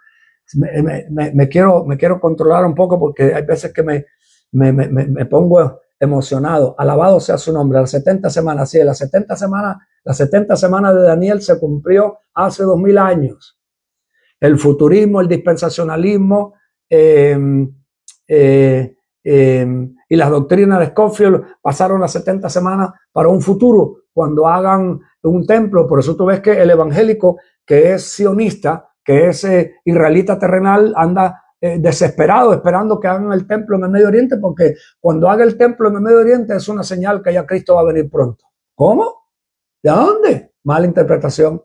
Me quiero controlar un poco porque hay veces que me pongo emocionado. Alabado sea su nombre. Las 70 semanas, sí, las 70 semanas de Daniel se cumplió hace 2000 años. El futurismo, el dispensacionalismo y las doctrinas de Scofield pasaron las 70 semanas para un futuro, cuando hagan un templo. Por eso tú ves que el evangélico que es sionista, que es israelita terrenal, anda desesperado esperando que hagan el templo en el Medio Oriente, porque cuando haga el templo en el Medio Oriente es una señal que ya Cristo va a venir pronto. ¿Cómo? ¿De dónde? Mala interpretación.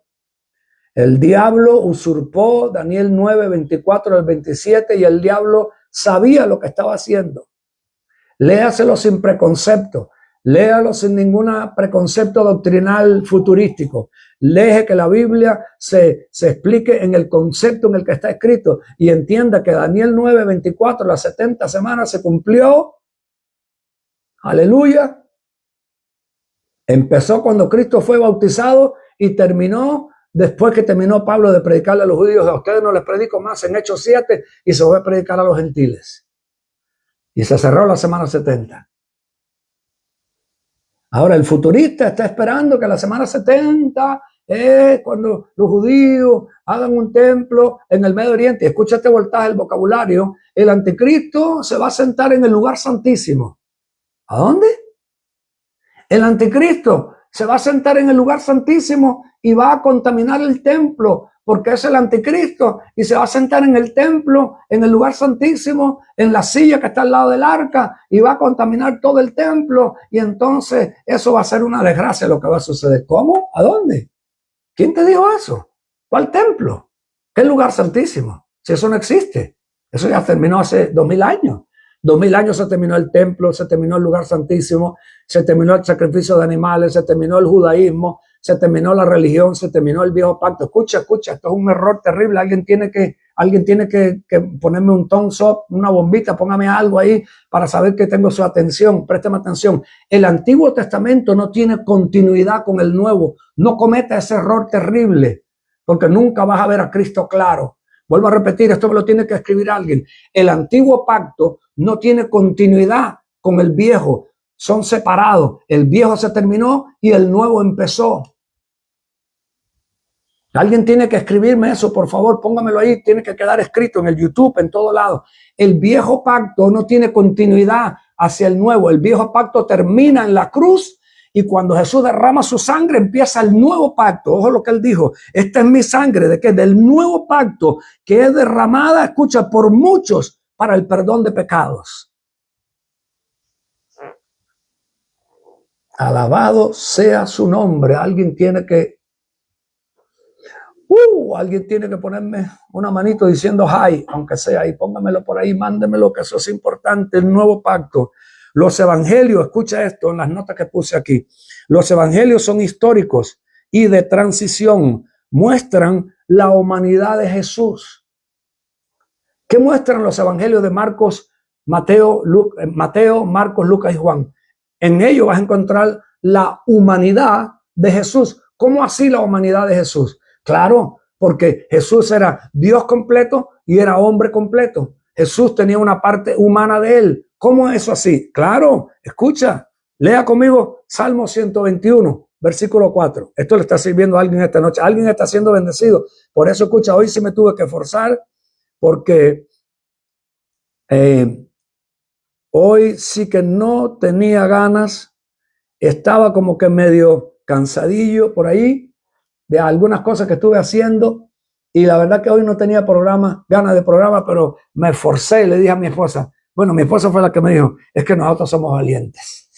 El diablo usurpó Daniel 9, 24 al 27, y el diablo sabía lo que estaba haciendo. Léaselo sin preconcepto, léalo sin ningún preconcepto doctrinal futurístico. Deje que la Biblia se explique en el concepto en el que está escrito y entienda que Daniel 9, 24, las 70 semanas se cumplió. Aleluya. Empezó cuando Cristo fue bautizado y terminó después que terminó Pablo de predicarle a los judíos. A ustedes no les predico más, en Hechos 7, y se fue a predicar a los gentiles. Y se cerró la semana 70. Ahora el futurista está esperando que la semana 70 es cuando los judíos hagan un templo en el Medio Oriente. Escucha este voltaje, el vocabulario. El anticristo se va a sentar en el lugar santísimo. ¿A dónde? El anticristo se va a sentar en el lugar santísimo y va a contaminar el templo, porque es el anticristo, y se va a sentar en el templo, en el lugar santísimo, en la silla que está al lado del arca, y va a contaminar todo el templo, y entonces eso va a ser una desgracia lo que va a suceder. ¿Cómo? ¿A dónde? ¿Quién te dijo eso? ¿Cuál templo? ¿Qué lugar santísimo? Si eso no existe. Eso ya terminó hace 2000 años. 2000 años se terminó el templo, se terminó el lugar santísimo, se terminó el sacrificio de animales, se terminó el judaísmo, se terminó la religión, se terminó el viejo pacto. Escucha, esto es un error terrible. Alguien tiene que ponerme un thumbs up, una bombita, póngame algo ahí para saber que tengo su atención. Présteme atención. El Antiguo Testamento no tiene continuidad con el Nuevo. No cometa ese error terrible, porque nunca vas a ver a Cristo claro. Vuelvo a repetir, esto me lo tiene que escribir alguien. El antiguo pacto no tiene continuidad con el viejo. Son separados. El viejo se terminó y el nuevo empezó. Alguien tiene que escribirme eso, por favor, póngamelo ahí. Tiene que quedar escrito en el YouTube, en todo lado. El viejo pacto no tiene continuidad hacia el nuevo. El viejo pacto termina en la cruz. Y cuando Jesús derrama su sangre, empieza el nuevo pacto. Ojo lo que él dijo. Esta es mi sangre, ¿de qué? Del nuevo pacto, que es derramada, escucha, por muchos para el perdón de pecados. Alabado sea su nombre. Alguien tiene que ponerme una manito diciendo hi, aunque sea ahí. Póngamelo por ahí, mándemelo, que eso es importante. El nuevo pacto. Los evangelios, escucha esto en las notas que puse aquí. Los evangelios son históricos y de transición. Muestran la humanidad de Jesús. ¿Qué muestran los evangelios de Marcos, Mateo, Marcos, Lucas y Juan? En ellos vas a encontrar la humanidad de Jesús. ¿Cómo así la humanidad de Jesús? Claro, porque Jesús era Dios completo y era hombre completo. Jesús tenía una parte humana de él. ¿Cómo es eso así? Claro, escucha, lea conmigo Salmo 121, versículo 4. Esto le está sirviendo a alguien esta noche. Alguien está siendo bendecido. Por eso, escucha, hoy sí me tuve que forzar, porque hoy sí que no tenía ganas. Estaba como que medio cansadillo por ahí de algunas cosas que estuve haciendo. Y la verdad que hoy no tenía ganas de programa, pero me esforcé y le dije a mi esposa. Bueno, mi esposa fue la que me dijo, es que nosotros somos valientes.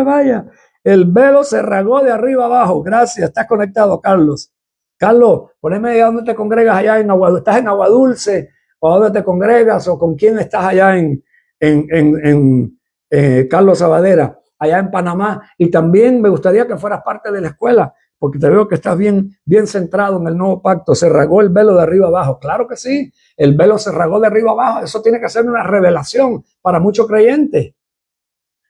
Vaya. El velo se rasgó de arriba abajo. Gracias, estás conectado, Carlos. Carlos, poneme ahí a dónde te congregas allá en Agua. ¿Estás en Agua Dulce? ¿O dónde te congregas? ¿O con quién estás allá en Carlos Sabadera, allá en Panamá? Y también me gustaría que fueras parte de la escuela, porque te veo que estás bien centrado en el nuevo pacto. Se rasgó el velo de arriba abajo. Claro que sí, el velo se rasgó de arriba abajo. Eso tiene que ser una revelación para muchos creyentes.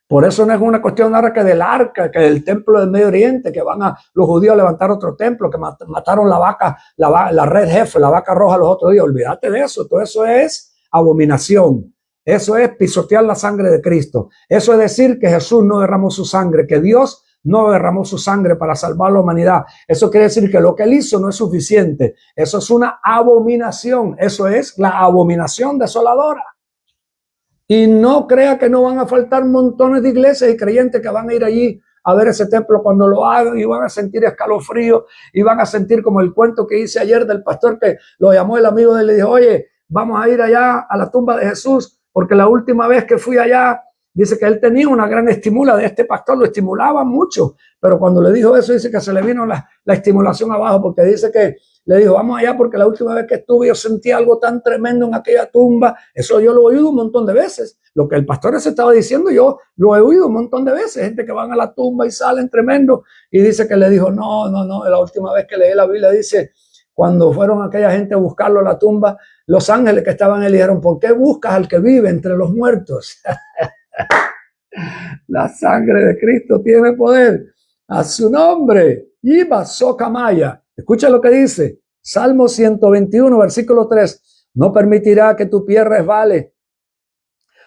Por eso no es una cuestión ahora que del arca, que del templo del Medio Oriente, que van a los judíos a levantar otro templo, que mataron la vaca, la red jefe, la vaca roja los otros días. Olvídate de eso. Todo eso es abominación. Eso es pisotear la sangre de Cristo. Eso es decir que Jesús no derramó su sangre, que Dios no derramó su sangre para salvar a la humanidad. Eso quiere decir que lo que él hizo no es suficiente. Eso es una abominación. Eso es la abominación desoladora. Y no crea que no van a faltar montones de iglesias y creyentes que van a ir allí a ver ese templo cuando lo hagan y van a sentir escalofrío y van a sentir como el cuento que hice ayer del pastor que lo llamó el amigo de él y le dijo, oye, vamos a ir allá a la tumba de Jesús porque la última vez que fui allá, dice que él tenía una gran estimula de este pastor, lo estimulaba mucho, pero cuando le dijo eso dice que se le vino la estimulación abajo porque dice que le dijo, vamos allá porque la última vez que estuve yo sentí algo tan tremendo en aquella tumba. Eso yo lo he oído un montón de veces. Lo que el pastor se estaba diciendo yo lo he oído un montón de veces. Gente que van a la tumba y salen tremendo. Y dice que le dijo, no. La última vez que leí la Biblia dice, cuando fueron aquella gente a buscarlo a la tumba, los ángeles que estaban ahí le dijeron, ¿por qué buscas al que vive entre los muertos? La sangre de Cristo tiene poder. A su nombre. Iba Socamaya. Escucha lo que dice. Salmo 121, versículo 3. No permitirá que tu pie resbale.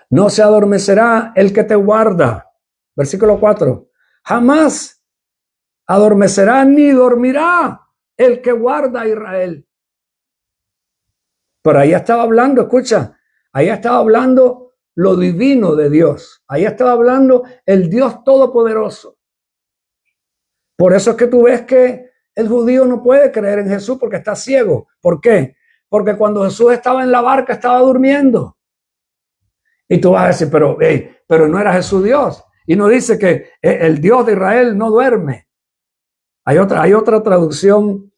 No se adormecerá el que te guarda. Versículo 4. Jamás adormecerá ni dormirá el que guarda a Israel. Pero ahí estaba hablando, escucha. Ahí estaba hablando lo divino de Dios. Ahí estaba hablando el Dios todopoderoso. Por eso es que tú ves que el judío no puede creer en Jesús porque está ciego. ¿Por qué? Porque cuando Jesús estaba en la barca estaba durmiendo. Y tú vas a decir, pero no era Jesús Dios. Y no dice que el Dios de Israel no duerme. Hay otra traducción.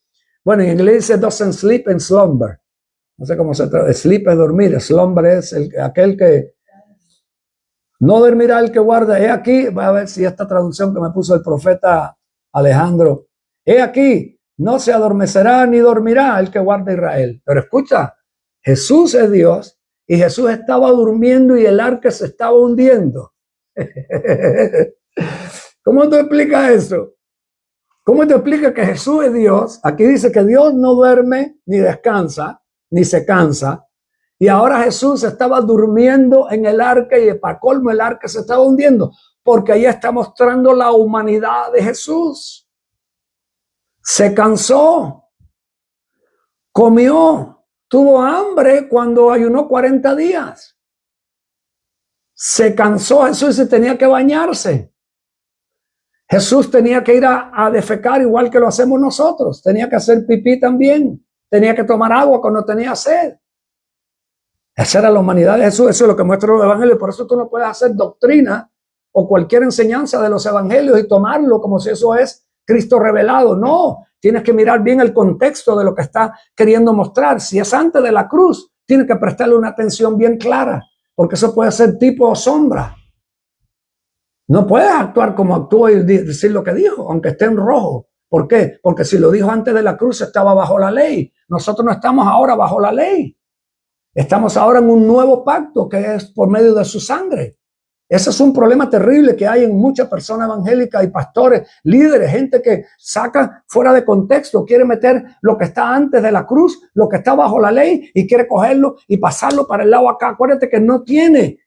Bueno, en inglés dice doesn't sleep and slumber. No sé cómo se traduce. Sleep es dormir. Slumber es aquel que no dormirá el que guarda. He aquí, voy a ver si esta traducción que me puso el profeta Alejandro. He aquí, no se adormecerá ni dormirá el que guarda Israel. Pero escucha, Jesús es Dios y Jesús estaba durmiendo y el arca se estaba hundiendo. ¿Cómo te explicas eso? ¿Cómo te explicas que Jesús es Dios? Aquí dice que Dios no duerme ni descansa, ni se cansa. Y ahora Jesús estaba durmiendo en el arca y para colmo el arca se estaba hundiendo. Porque ahí está mostrando la humanidad de Jesús. Se cansó, comió, tuvo hambre cuando ayunó 40 días. Se cansó Jesús y tenía que bañarse. Jesús tenía que ir a defecar igual que lo hacemos nosotros. Tenía que hacer pipí también. Tenía que tomar agua cuando tenía sed. Esa era la humanidad de Jesús. Eso es lo que muestra los evangelios. Por eso tú no puedes hacer doctrina o cualquier enseñanza de los evangelios y tomarlo como si eso es Cristo revelado. No, tienes que mirar bien el contexto de lo que está queriendo mostrar. Si es antes de la cruz, tienes que prestarle una atención bien clara, porque eso puede ser tipo o sombra. No puedes actuar como actuó y decir lo que dijo, aunque esté en rojo. ¿Por qué? Porque si lo dijo antes de la cruz estaba bajo la ley. Nosotros no estamos ahora bajo la ley. Estamos ahora en un nuevo pacto que es por medio de su sangre. Ese es un problema terrible que hay en muchas personas evangélicas y pastores, líderes, gente que saca fuera de contexto, quiere meter lo que está antes de la cruz, lo que está bajo la ley y quiere cogerlo y pasarlo para el lado acá. Acuérdate que no tiene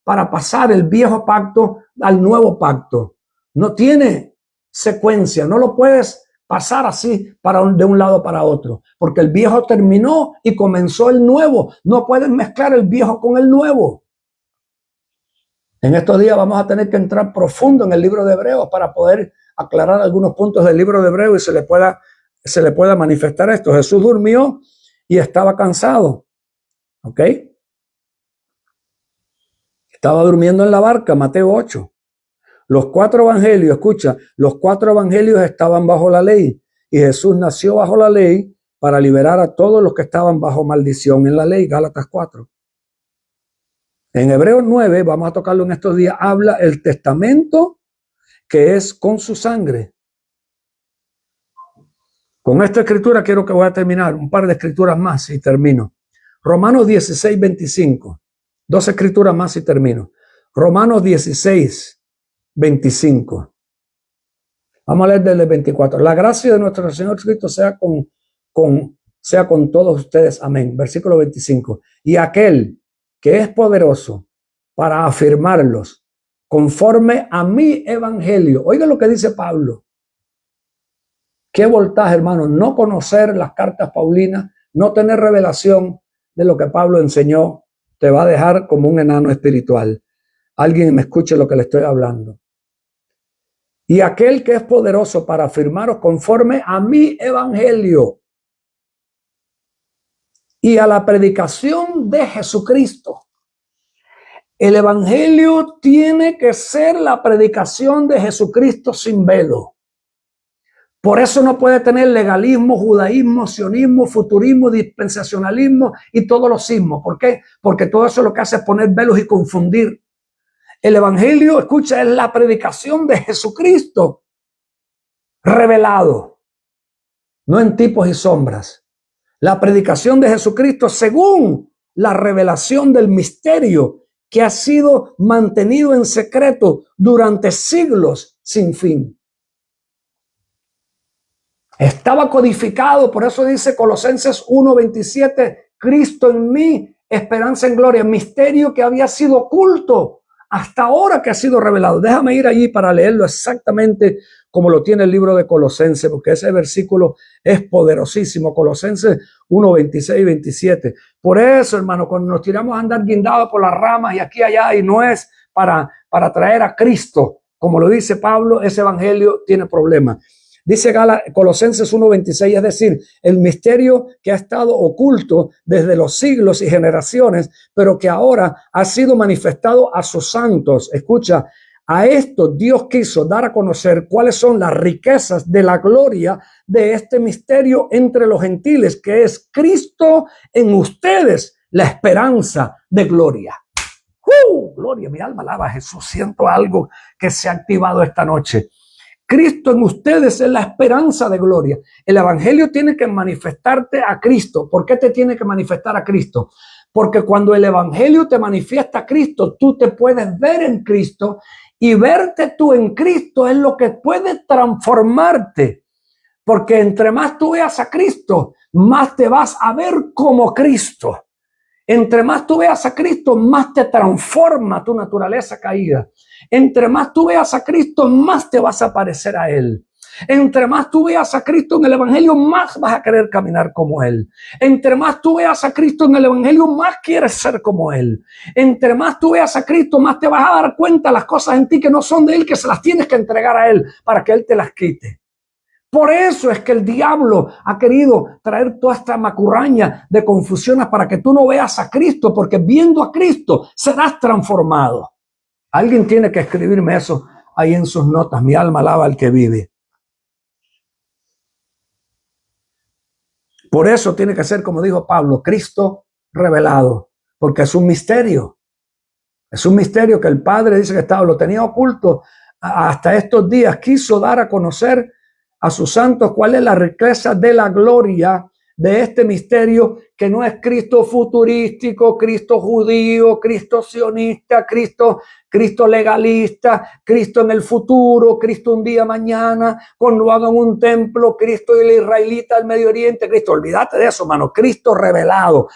para pasar el viejo pacto al nuevo pacto. No tiene secuencia, no lo puedes pasar así de un lado para otro, porque el viejo terminó y comenzó el nuevo. No puedes mezclar el viejo con el nuevo. En estos días vamos a tener que entrar profundo en el libro de Hebreos para poder aclarar algunos puntos del libro de Hebreos y se le pueda manifestar esto. Jesús durmió y estaba cansado. ¿Ok? Estaba durmiendo en la barca, Mateo 8. Los 4 evangelios, escucha, los 4 evangelios estaban bajo la ley y Jesús nació bajo la ley para liberar a todos los que estaban bajo maldición en la ley, Gálatas 4. En Hebreos 9, vamos a tocarlo en estos días, habla el testamento que es con su sangre. Con esta escritura quiero que voy a terminar, un par de escrituras más y termino. Romanos 16, 25. 2 escrituras más y termino. Romanos 16, 25. Vamos a leer desde el 24. La gracia de nuestro Señor Cristo sea con todos ustedes. Amén. Versículo 25. Y aquel que es poderoso para afirmarlos conforme a mi evangelio. Oiga lo que dice Pablo. Qué voltaje, hermano, no conocer las cartas paulinas, no tener revelación de lo que Pablo enseñó, te va a dejar como un enano espiritual. Alguien me escuche lo que le estoy hablando. Y aquel que es poderoso para afirmaros conforme a mi evangelio y a la predicación de Jesucristo. El evangelio tiene que ser la predicación de Jesucristo sin velo. Por eso no puede tener legalismo, judaísmo, sionismo, futurismo, dispensacionalismo y todos los sismos. ¿Por qué? Porque todo eso lo que hace es poner velos y confundir. El evangelio, escucha, es la predicación de Jesucristo revelado, no en tipos y sombras. La predicación de Jesucristo según la revelación del misterio que ha sido mantenido en secreto durante siglos sin fin. Estaba codificado, por eso dice Colosenses 1:27, Cristo en mí, esperanza en gloria, misterio que había sido oculto hasta ahora que ha sido revelado. Déjame ir allí para leerlo exactamente como lo tiene el libro de Colosenses, porque ese versículo es poderosísimo. Colosenses 1:26 y 27. Por eso, hermano, cuando nos tiramos a andar guindados por las ramas y aquí y allá, y no es para traer a Cristo, como lo dice Pablo, ese evangelio tiene problemas. Dice Colosenses 1:26, es decir, el misterio que ha estado oculto desde los siglos y generaciones, pero que ahora ha sido manifestado a sus santos. Escucha, a esto Dios quiso dar a conocer cuáles son las riquezas de la gloria de este misterio entre los gentiles, que es Cristo en ustedes, la esperanza de gloria. Gloria, mi alma alaba a Jesús. Siento algo que se ha activado esta noche. Cristo en ustedes es la esperanza de gloria. El evangelio tiene que manifestarte a Cristo. ¿Por qué te tiene que manifestar a Cristo? Porque cuando el evangelio te manifiesta a Cristo, tú te puedes ver en Cristo, y verte tú en Cristo es lo que puede transformarte. Porque entre más tú veas a Cristo, más te vas a ver como Cristo. Entre más tú veas a Cristo, más te transforma tu naturaleza caída. Entre más tú veas a Cristo, más te vas a parecer a Él. Entre más tú veas a Cristo en el evangelio, más vas a querer caminar como Él. Entre más tú veas a Cristo en el evangelio, más quieres ser como Él. Entre más tú veas a Cristo, más te vas a dar cuenta de las cosas en ti que no son de Él, que se las tienes que entregar a Él para que Él te las quite. Por eso es que el diablo ha querido traer toda esta macurraña de confusiones para que tú no veas a Cristo, porque viendo a Cristo serás transformado. Alguien tiene que escribirme eso ahí en sus notas. Mi alma alaba al que vive. Por eso tiene que ser, como dijo Pablo, Cristo revelado, porque es un misterio. Es un misterio que el Padre dice que lo tenía oculto hasta estos días. Quiso dar a conocer a sus santos cuál es la riqueza de la gloria de este misterio, que no es Cristo futurístico, Cristo judío, Cristo sionista, Cristo legalista, Cristo en el futuro, Cristo un día mañana, cuando hagan un templo, Cristo y el israelita del Medio Oriente, Cristo, olvídate de eso, hermano. Cristo revelado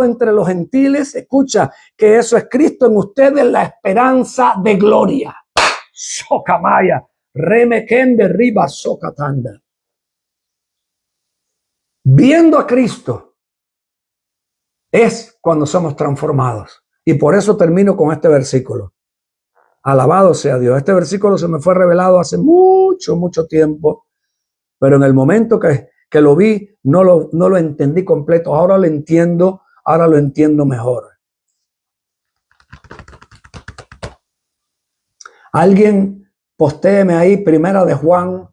entre los gentiles. Escucha, que eso es Cristo en ustedes, la esperanza de gloria. Socamaya. Remekende riba socatanda. Viendo a Cristo es cuando somos transformados. Y por eso termino con este versículo. Alabado sea Dios. Este versículo se me fue revelado hace mucho tiempo, pero en el momento que lo vi, no lo entendí completo. Ahora lo entiendo mejor. Alguien postéeme ahí, Primera de Juan,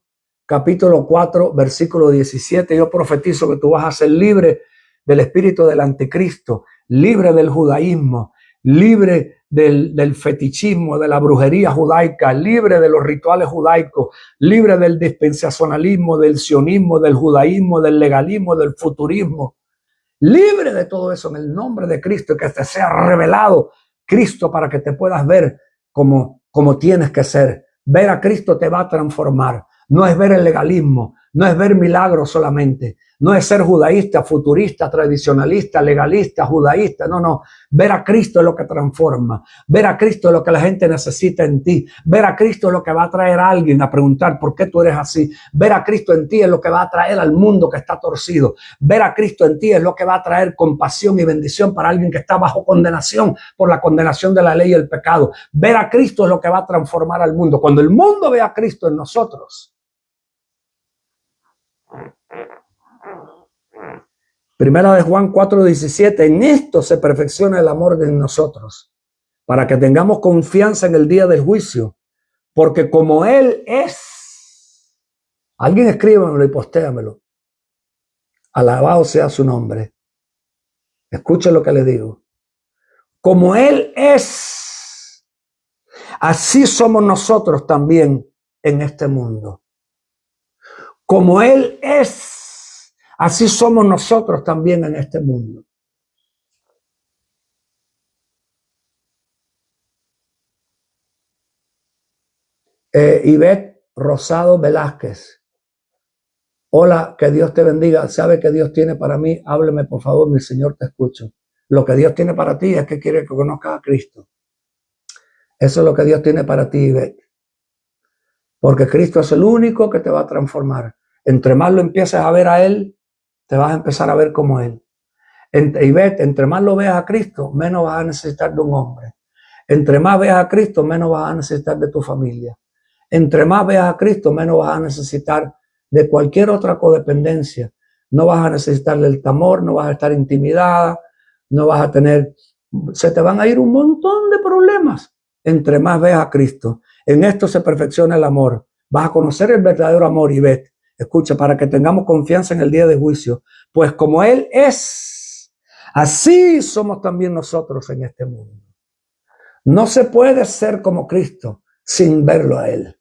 capítulo 4, versículo 17. Yo profetizo que tú vas a ser libre del espíritu del anticristo, libre del judaísmo, libre del fetichismo, de la brujería judaica, libre de los rituales judaicos, libre del dispensacionalismo, del sionismo, del judaísmo, del legalismo, del futurismo. Libre de todo eso en el nombre de Cristo, que te sea revelado Cristo para que te puedas ver como tienes que ser. Ver a Cristo te va a transformar. No es ver el legalismo, no es ver milagros solamente, no es ser judaísta, futurista, tradicionalista, legalista, judaísta, no. Ver a Cristo es lo que transforma. Ver a Cristo es lo que la gente necesita en ti. Ver a Cristo es lo que va a traer a alguien a preguntar por qué tú eres así. Ver a Cristo en ti es lo que va a traer al mundo que está torcido. Ver a Cristo en ti es lo que va a traer compasión y bendición para alguien que está bajo condenación por la condenación de la ley y el pecado. Ver a Cristo es lo que va a transformar al mundo. Cuando el mundo ve a Cristo en nosotros, Primera de Juan 4:17, en esto se perfecciona el amor de nosotros, para que tengamos confianza en el día del juicio, porque como Él es, alguien escríbamelo y postéamelo, alabado sea su nombre. Escuchen lo que le digo. Como Él es, así somos nosotros también en este mundo. Como Él es, así somos nosotros también en este mundo. Ivette Rosado Velázquez. Hola, que Dios te bendiga. ¿Sabe que Dios tiene para mí? Hábleme, por favor, mi Señor, te escucho. Lo que Dios tiene para ti es que quiere que conozcas a Cristo. Eso es lo que Dios tiene para ti, Ivette. Porque Cristo es el único que te va a transformar. Entre más lo empieces a ver a Él, te vas a empezar a ver como Él. Ivette, entre más lo veas a Cristo, menos vas a necesitar de un hombre. Entre más veas a Cristo, menos vas a necesitar de tu familia. Entre más veas a Cristo, menos vas a necesitar de cualquier otra codependencia. No vas a necesitar del temor, no vas a estar intimidada, no vas a tener, se te van a ir un montón de problemas. Entre más veas a Cristo, en esto se perfecciona el amor. Vas a conocer el verdadero amor, Ivette. Escucha, para que tengamos confianza en el día de juicio. Pues como Él es, así somos también nosotros en este mundo. No se puede ser como Cristo sin verlo a Él.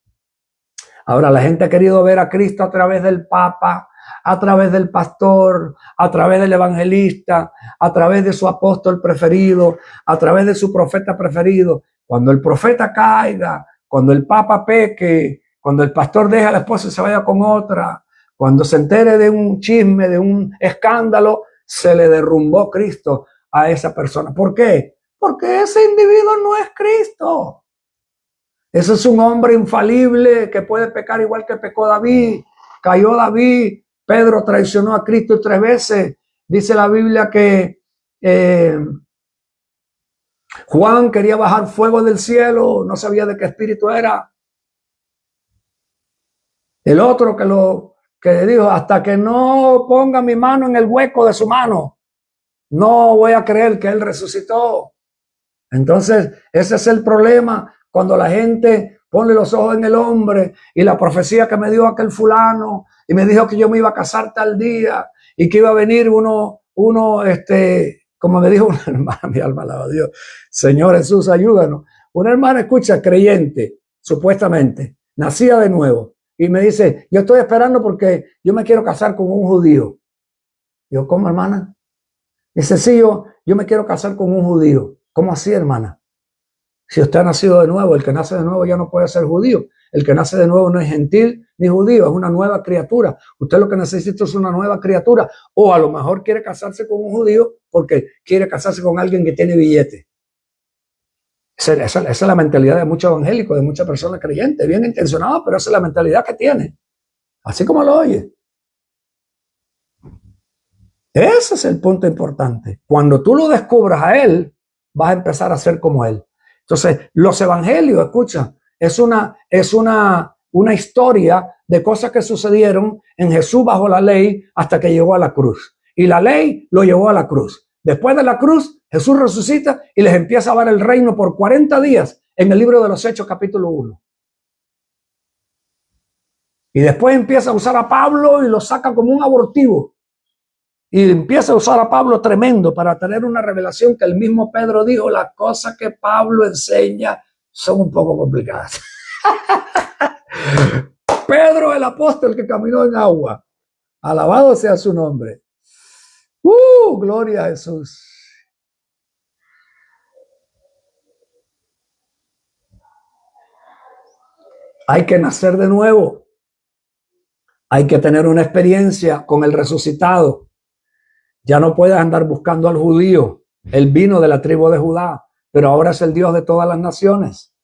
Ahora, la gente ha querido ver a Cristo a través del Papa, a través del pastor, a través del evangelista, a través de su apóstol preferido, a través de su profeta preferido. Cuando el profeta caiga, cuando el Papa peque, cuando el pastor deja a la esposa y se vaya con otra, cuando se entere de un chisme, de un escándalo, se le derrumbó Cristo a esa persona. ¿Por qué? Porque ese individuo no es Cristo. Ese es un hombre infalible que puede pecar igual que pecó David. Cayó David, Pedro traicionó a Cristo 3 veces. Dice la Biblia que Juan quería bajar fuego del cielo, no sabía de qué espíritu era. El otro que dijo, hasta que no ponga mi mano en el hueco de su mano, no voy a creer que Él resucitó. Entonces, ese es el problema cuando la gente pone los ojos en el hombre y la profecía que me dio aquel fulano y me dijo que yo me iba a casar tal día y que iba a venir uno, como me dijo una hermana, mi alma alaba a Dios, Señor Jesús, ayúdanos. Una hermana, escucha, creyente, supuestamente, nacida de nuevo, y me dice, yo estoy esperando porque yo me quiero casar con un judío. Yo, ¿cómo, hermana? Dice, sí, yo me quiero casar con un judío. ¿Cómo así, hermana? Si usted ha nacido de nuevo, el que nace de nuevo ya no puede ser judío. El que nace de nuevo no es gentil ni judío, es una nueva criatura. Usted lo que necesita es una nueva criatura. O a lo mejor quiere casarse con un judío porque quiere casarse con alguien que tiene billete. Esa es la mentalidad de muchos evangélicos, de muchas personas creyentes, bien intencionadas, pero esa es la mentalidad que tiene. Así como lo oye. Ese es el punto importante. Cuando tú lo descubras a Él, vas a empezar a ser como Él. Entonces, los evangelios, escucha, es una historia de cosas que sucedieron en Jesús bajo la ley hasta que llegó a la cruz. Y la ley lo llevó a la cruz. Después de la cruz, Jesús resucita y les empieza a dar el reino por 40 días en el libro de los Hechos, capítulo 1. Y después empieza a usar a Pablo y lo saca como un abortivo. Y empieza a usar a Pablo tremendo para tener una revelación que el mismo Pedro dijo, las cosas que Pablo enseña son un poco complicadas. Pedro, el apóstol que caminó en agua. Alabado sea su nombre. Gloria a Jesús. Hay que nacer de nuevo. Hay que tener una experiencia con el resucitado. Ya no puedes andar buscando al judío. Él vino de la tribu de Judá, pero ahora es el Dios de todas las naciones.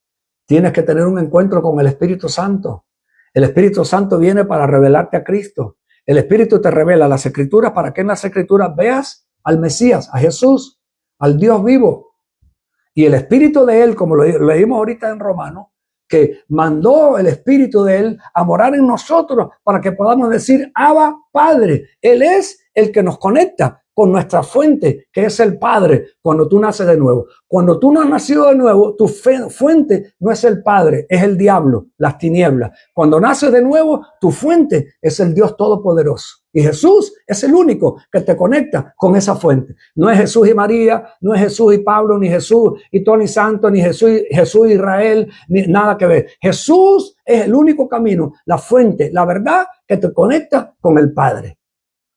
Tienes que tener un encuentro con el Espíritu Santo. El Espíritu Santo viene para revelarte a Cristo. El Espíritu te revela las Escrituras para que en las Escrituras veas al Mesías, a Jesús, al Dios vivo. Y el Espíritu de Él, como lo leímos ahorita en Romanos, que mandó el Espíritu de Él a morar en nosotros para que podamos decir, Abba, Padre. Él es el que nos conecta con nuestra fuente, que es el Padre, cuando tú naces de nuevo. Cuando tú no has nacido de nuevo, tu fuente no es el Padre, es el diablo, las tinieblas. Cuando naces de nuevo, tu fuente es el Dios Todopoderoso. Y Jesús es el único que te conecta con esa fuente. No es Jesús y María, no es Jesús y Pablo, ni Jesús y Tony Santo, ni Jesús y Israel, ni nada que ver. Jesús es el único camino, la fuente, la verdad que te conecta con el Padre.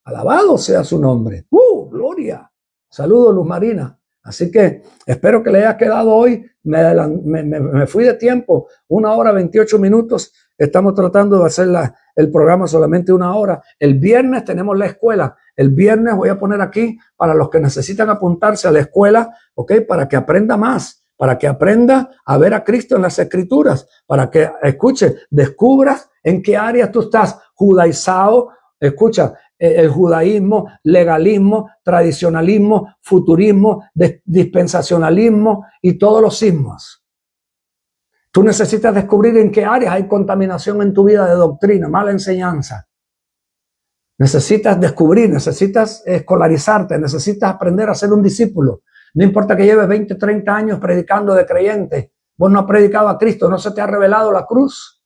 Alabado sea su nombre. Gloria. Saludos, Luz Marina. Así que espero que le haya quedado hoy. Me fui de tiempo, 1 hora 28 minutos. Estamos tratando de hacer el programa solamente 1 hora. El viernes tenemos la escuela. El viernes voy a poner aquí para los que necesitan apuntarse a la escuela, ¿ok? Para que aprenda más, para que aprenda a ver a Cristo en las Escrituras, para que, escuche, descubras en qué áreas tú estás judaizado. Escucha, el judaísmo, legalismo, tradicionalismo, futurismo, dispensacionalismo y todos los sismos. Tú necesitas descubrir en qué áreas hay contaminación en tu vida de doctrina, mala enseñanza. Necesitas descubrir, necesitas escolarizarte, necesitas aprender a ser un discípulo. No importa que lleves 20, 30 años predicando de creyente, vos no has predicado a Cristo, no se te ha revelado la cruz.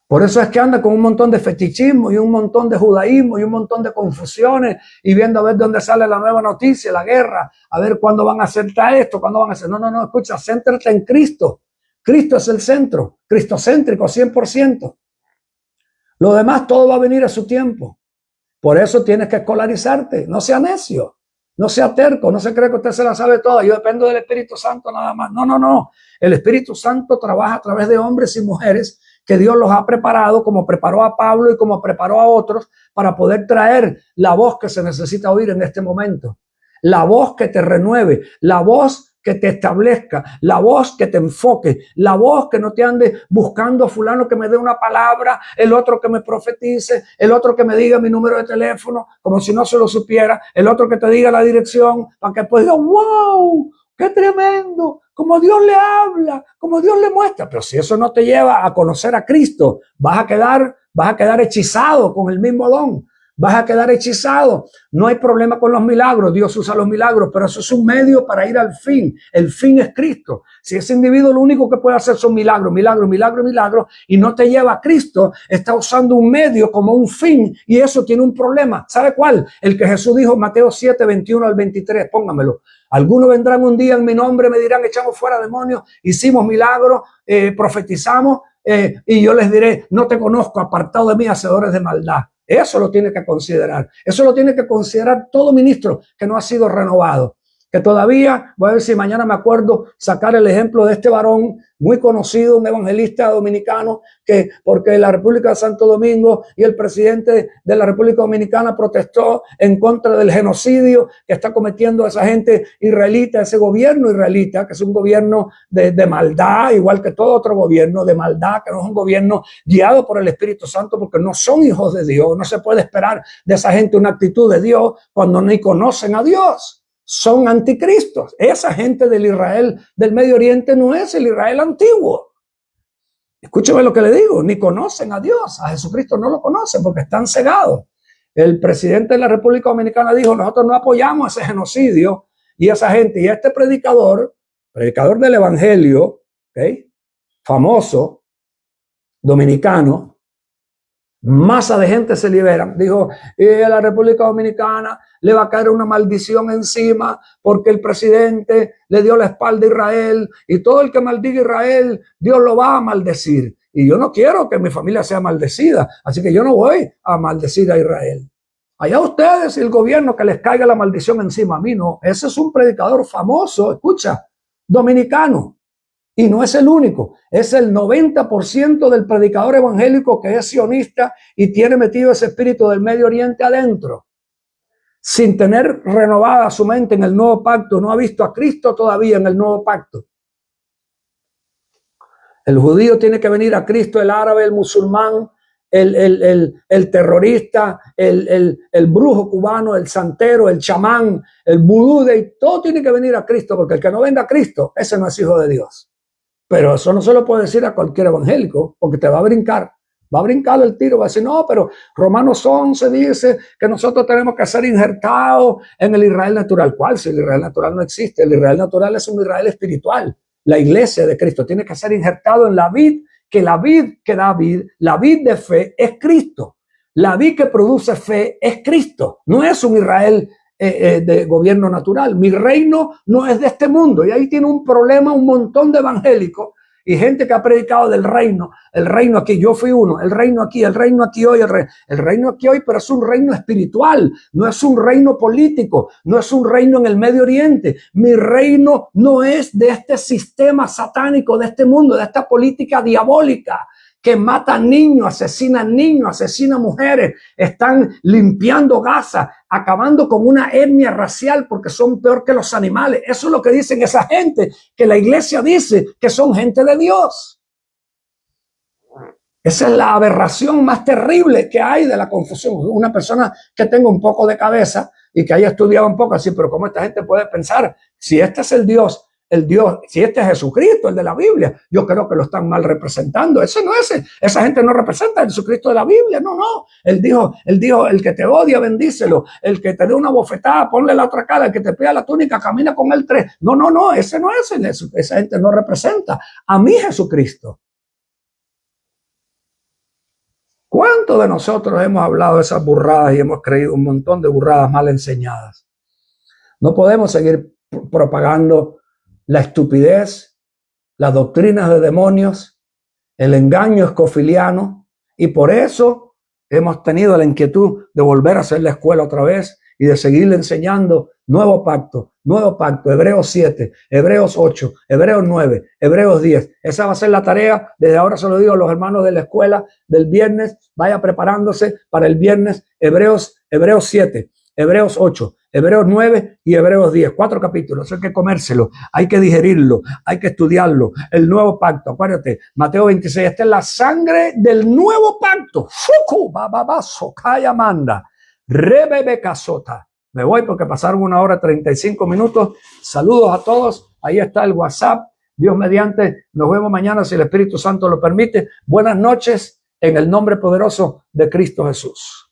Por eso es que anda con un montón de fetichismo y un montón de judaísmo y un montón de confusiones y viendo a ver dónde sale la nueva noticia, la guerra, a ver cuándo van a hacer esto, cuándo van a hacer. No, escucha, céntrate en Cristo. Cristo es el centro, cristocéntrico 100%. Lo demás todo va a venir a su tiempo. Por eso tienes que escolarizarte, no sea necio, no sea terco, no se cree que usted se la sabe toda. Yo dependo del Espíritu Santo nada más. No. El Espíritu Santo trabaja a través de hombres y mujeres que Dios los ha preparado, como preparó a Pablo y como preparó a otros, para poder traer la voz que se necesita oír en este momento. La voz que te renueve, la voz que te establezca, la voz que te enfoque, la voz que no te ande buscando a fulano que me dé una palabra, el otro que me profetice, el otro que me diga mi número de teléfono, como si no se lo supiera, el otro que te diga la dirección, para que después diga, wow, qué tremendo, como Dios le habla, como Dios le muestra. Pero si eso no te lleva a conocer a Cristo, vas a quedar hechizado con el mismo don. Vas a quedar hechizado. No hay problema con los milagros. Dios usa los milagros, pero eso es un medio para ir al fin. El fin es Cristo. Si ese individuo lo único que puede hacer son milagros, y no te lleva a Cristo, está usando un medio como un fin, y eso tiene un problema. ¿Sabe cuál? El que Jesús dijo en Mateo 7, 21 al 23. Póngamelo. Algunos vendrán un día en mi nombre, me dirán, echamos fuera demonios, hicimos milagros, profetizamos, y yo les diré, no te conozco, apartado de mí, hacedores de maldad. Eso lo tiene que considerar. Eso lo tiene que considerar todo ministro que no ha sido renovado. Que todavía, voy a ver si mañana me acuerdo, sacar el ejemplo de este varón muy conocido, un evangelista dominicano, que porque la República de Santo Domingo y el presidente de la República Dominicana protestó en contra del genocidio que está cometiendo esa gente israelita, ese gobierno israelita, que es un gobierno de maldad, igual que todo otro gobierno de maldad, que no es un gobierno guiado por el Espíritu Santo, porque no son hijos de Dios. No se puede esperar de esa gente una actitud de Dios cuando ni conocen a Dios. Son anticristos. Esa gente del Israel del Medio Oriente no es el Israel antiguo. Escúcheme lo que le digo, ni conocen a Dios, a Jesucristo no lo conocen porque están cegados. El presidente de la República Dominicana dijo, nosotros no apoyamos ese genocidio y esa gente, y este predicador del evangelio, ¿okay?, famoso, dominicano, masa de gente se liberan. Dijo, a la República Dominicana le va a caer una maldición encima porque el presidente le dio la espalda a Israel y todo el que maldiga a Israel, Dios lo va a maldecir. Y yo no quiero que mi familia sea maldecida, así que yo no voy a maldecir a Israel. Allá ustedes y el gobierno que les caiga la maldición encima, a mí no. Ese es un predicador famoso, escucha, dominicano. Y no es el único, es el 90% del predicador evangélico que es sionista y tiene metido ese espíritu del Medio Oriente adentro. Sin tener renovada su mente en el nuevo pacto, no ha visto a Cristo todavía en el nuevo pacto. El judío tiene que venir a Cristo, el árabe, el musulmán, el terrorista, el brujo cubano, el santero, el chamán, el vudú, todo tiene que venir a Cristo, porque el que no venga a Cristo, ese no es hijo de Dios. Pero eso no se lo puede decir a cualquier evangélico, porque te va a brincar el tiro, va a decir, no, pero Romanos 11 dice que nosotros tenemos que ser injertados en el Israel natural. ¿Cuál? Si el Israel natural no existe, el Israel natural es un Israel espiritual. La iglesia de Cristo tiene que ser injertado en la vid, que la vid que da vid, la vid de fe es Cristo. La vid que produce fe es Cristo, no es un Israel de gobierno natural. Mi reino no es de este mundo. Y ahí tiene un problema un montón de evangélicos y gente que ha predicado del reino. El reino aquí, yo fui uno. El reino aquí hoy. El reino aquí hoy, pero es un reino espiritual. No es un reino político. No es un reino en el Medio Oriente. Mi reino no es de este sistema satánico, de este mundo, de esta política diabólica que matan niños, asesina mujeres, están limpiando Gaza, acabando con una etnia racial porque son peor que los animales. Eso es lo que dicen esa gente, que la iglesia dice que son gente de Dios. Esa es la aberración más terrible que hay de la confusión. Una persona que tenga un poco de cabeza y que haya estudiado un poco así, pero ¿cómo esta gente puede pensar? Si este es el Dios, si este es Jesucristo, el de la Biblia, yo creo que lo están mal representando. Ese no es, esa gente no representa a Jesucristo de la Biblia, no. Él dijo, el que te odia, bendícelo, el que te dé una bofetada, ponle la otra cara, el que te pida la túnica, camina con él 3. No, ese no es, esa gente no representa a mi Jesucristo. ¿Cuántos de nosotros hemos hablado de esas burradas y hemos creído un montón de burradas mal enseñadas? No podemos seguir propagando la estupidez, las doctrinas de demonios, el engaño escofiliano, y por eso hemos tenido la inquietud de volver a hacer la escuela otra vez y de seguirle enseñando nuevo pacto, Hebreos 7, Hebreos 8, Hebreos 9, Hebreos 10. Esa va a ser la tarea. Desde ahora se lo digo a los hermanos de la escuela del viernes, vaya preparándose para el viernes. Hebreos 7, Hebreos 8, Hebreos 9 y Hebreos 10, 4 capítulos. Hay que comérselo, hay que digerirlo, hay que estudiarlo. El nuevo pacto, acuérdate, Mateo 26, esta es la sangre del nuevo pacto. Fuku, bababazo, kaya manda, rebebe casota. Me voy porque pasaron 1 hora 35 minutos. Saludos a todos. Ahí está el WhatsApp. Dios mediante, nos vemos mañana si el Espíritu Santo lo permite. Buenas noches en el nombre poderoso de Cristo Jesús.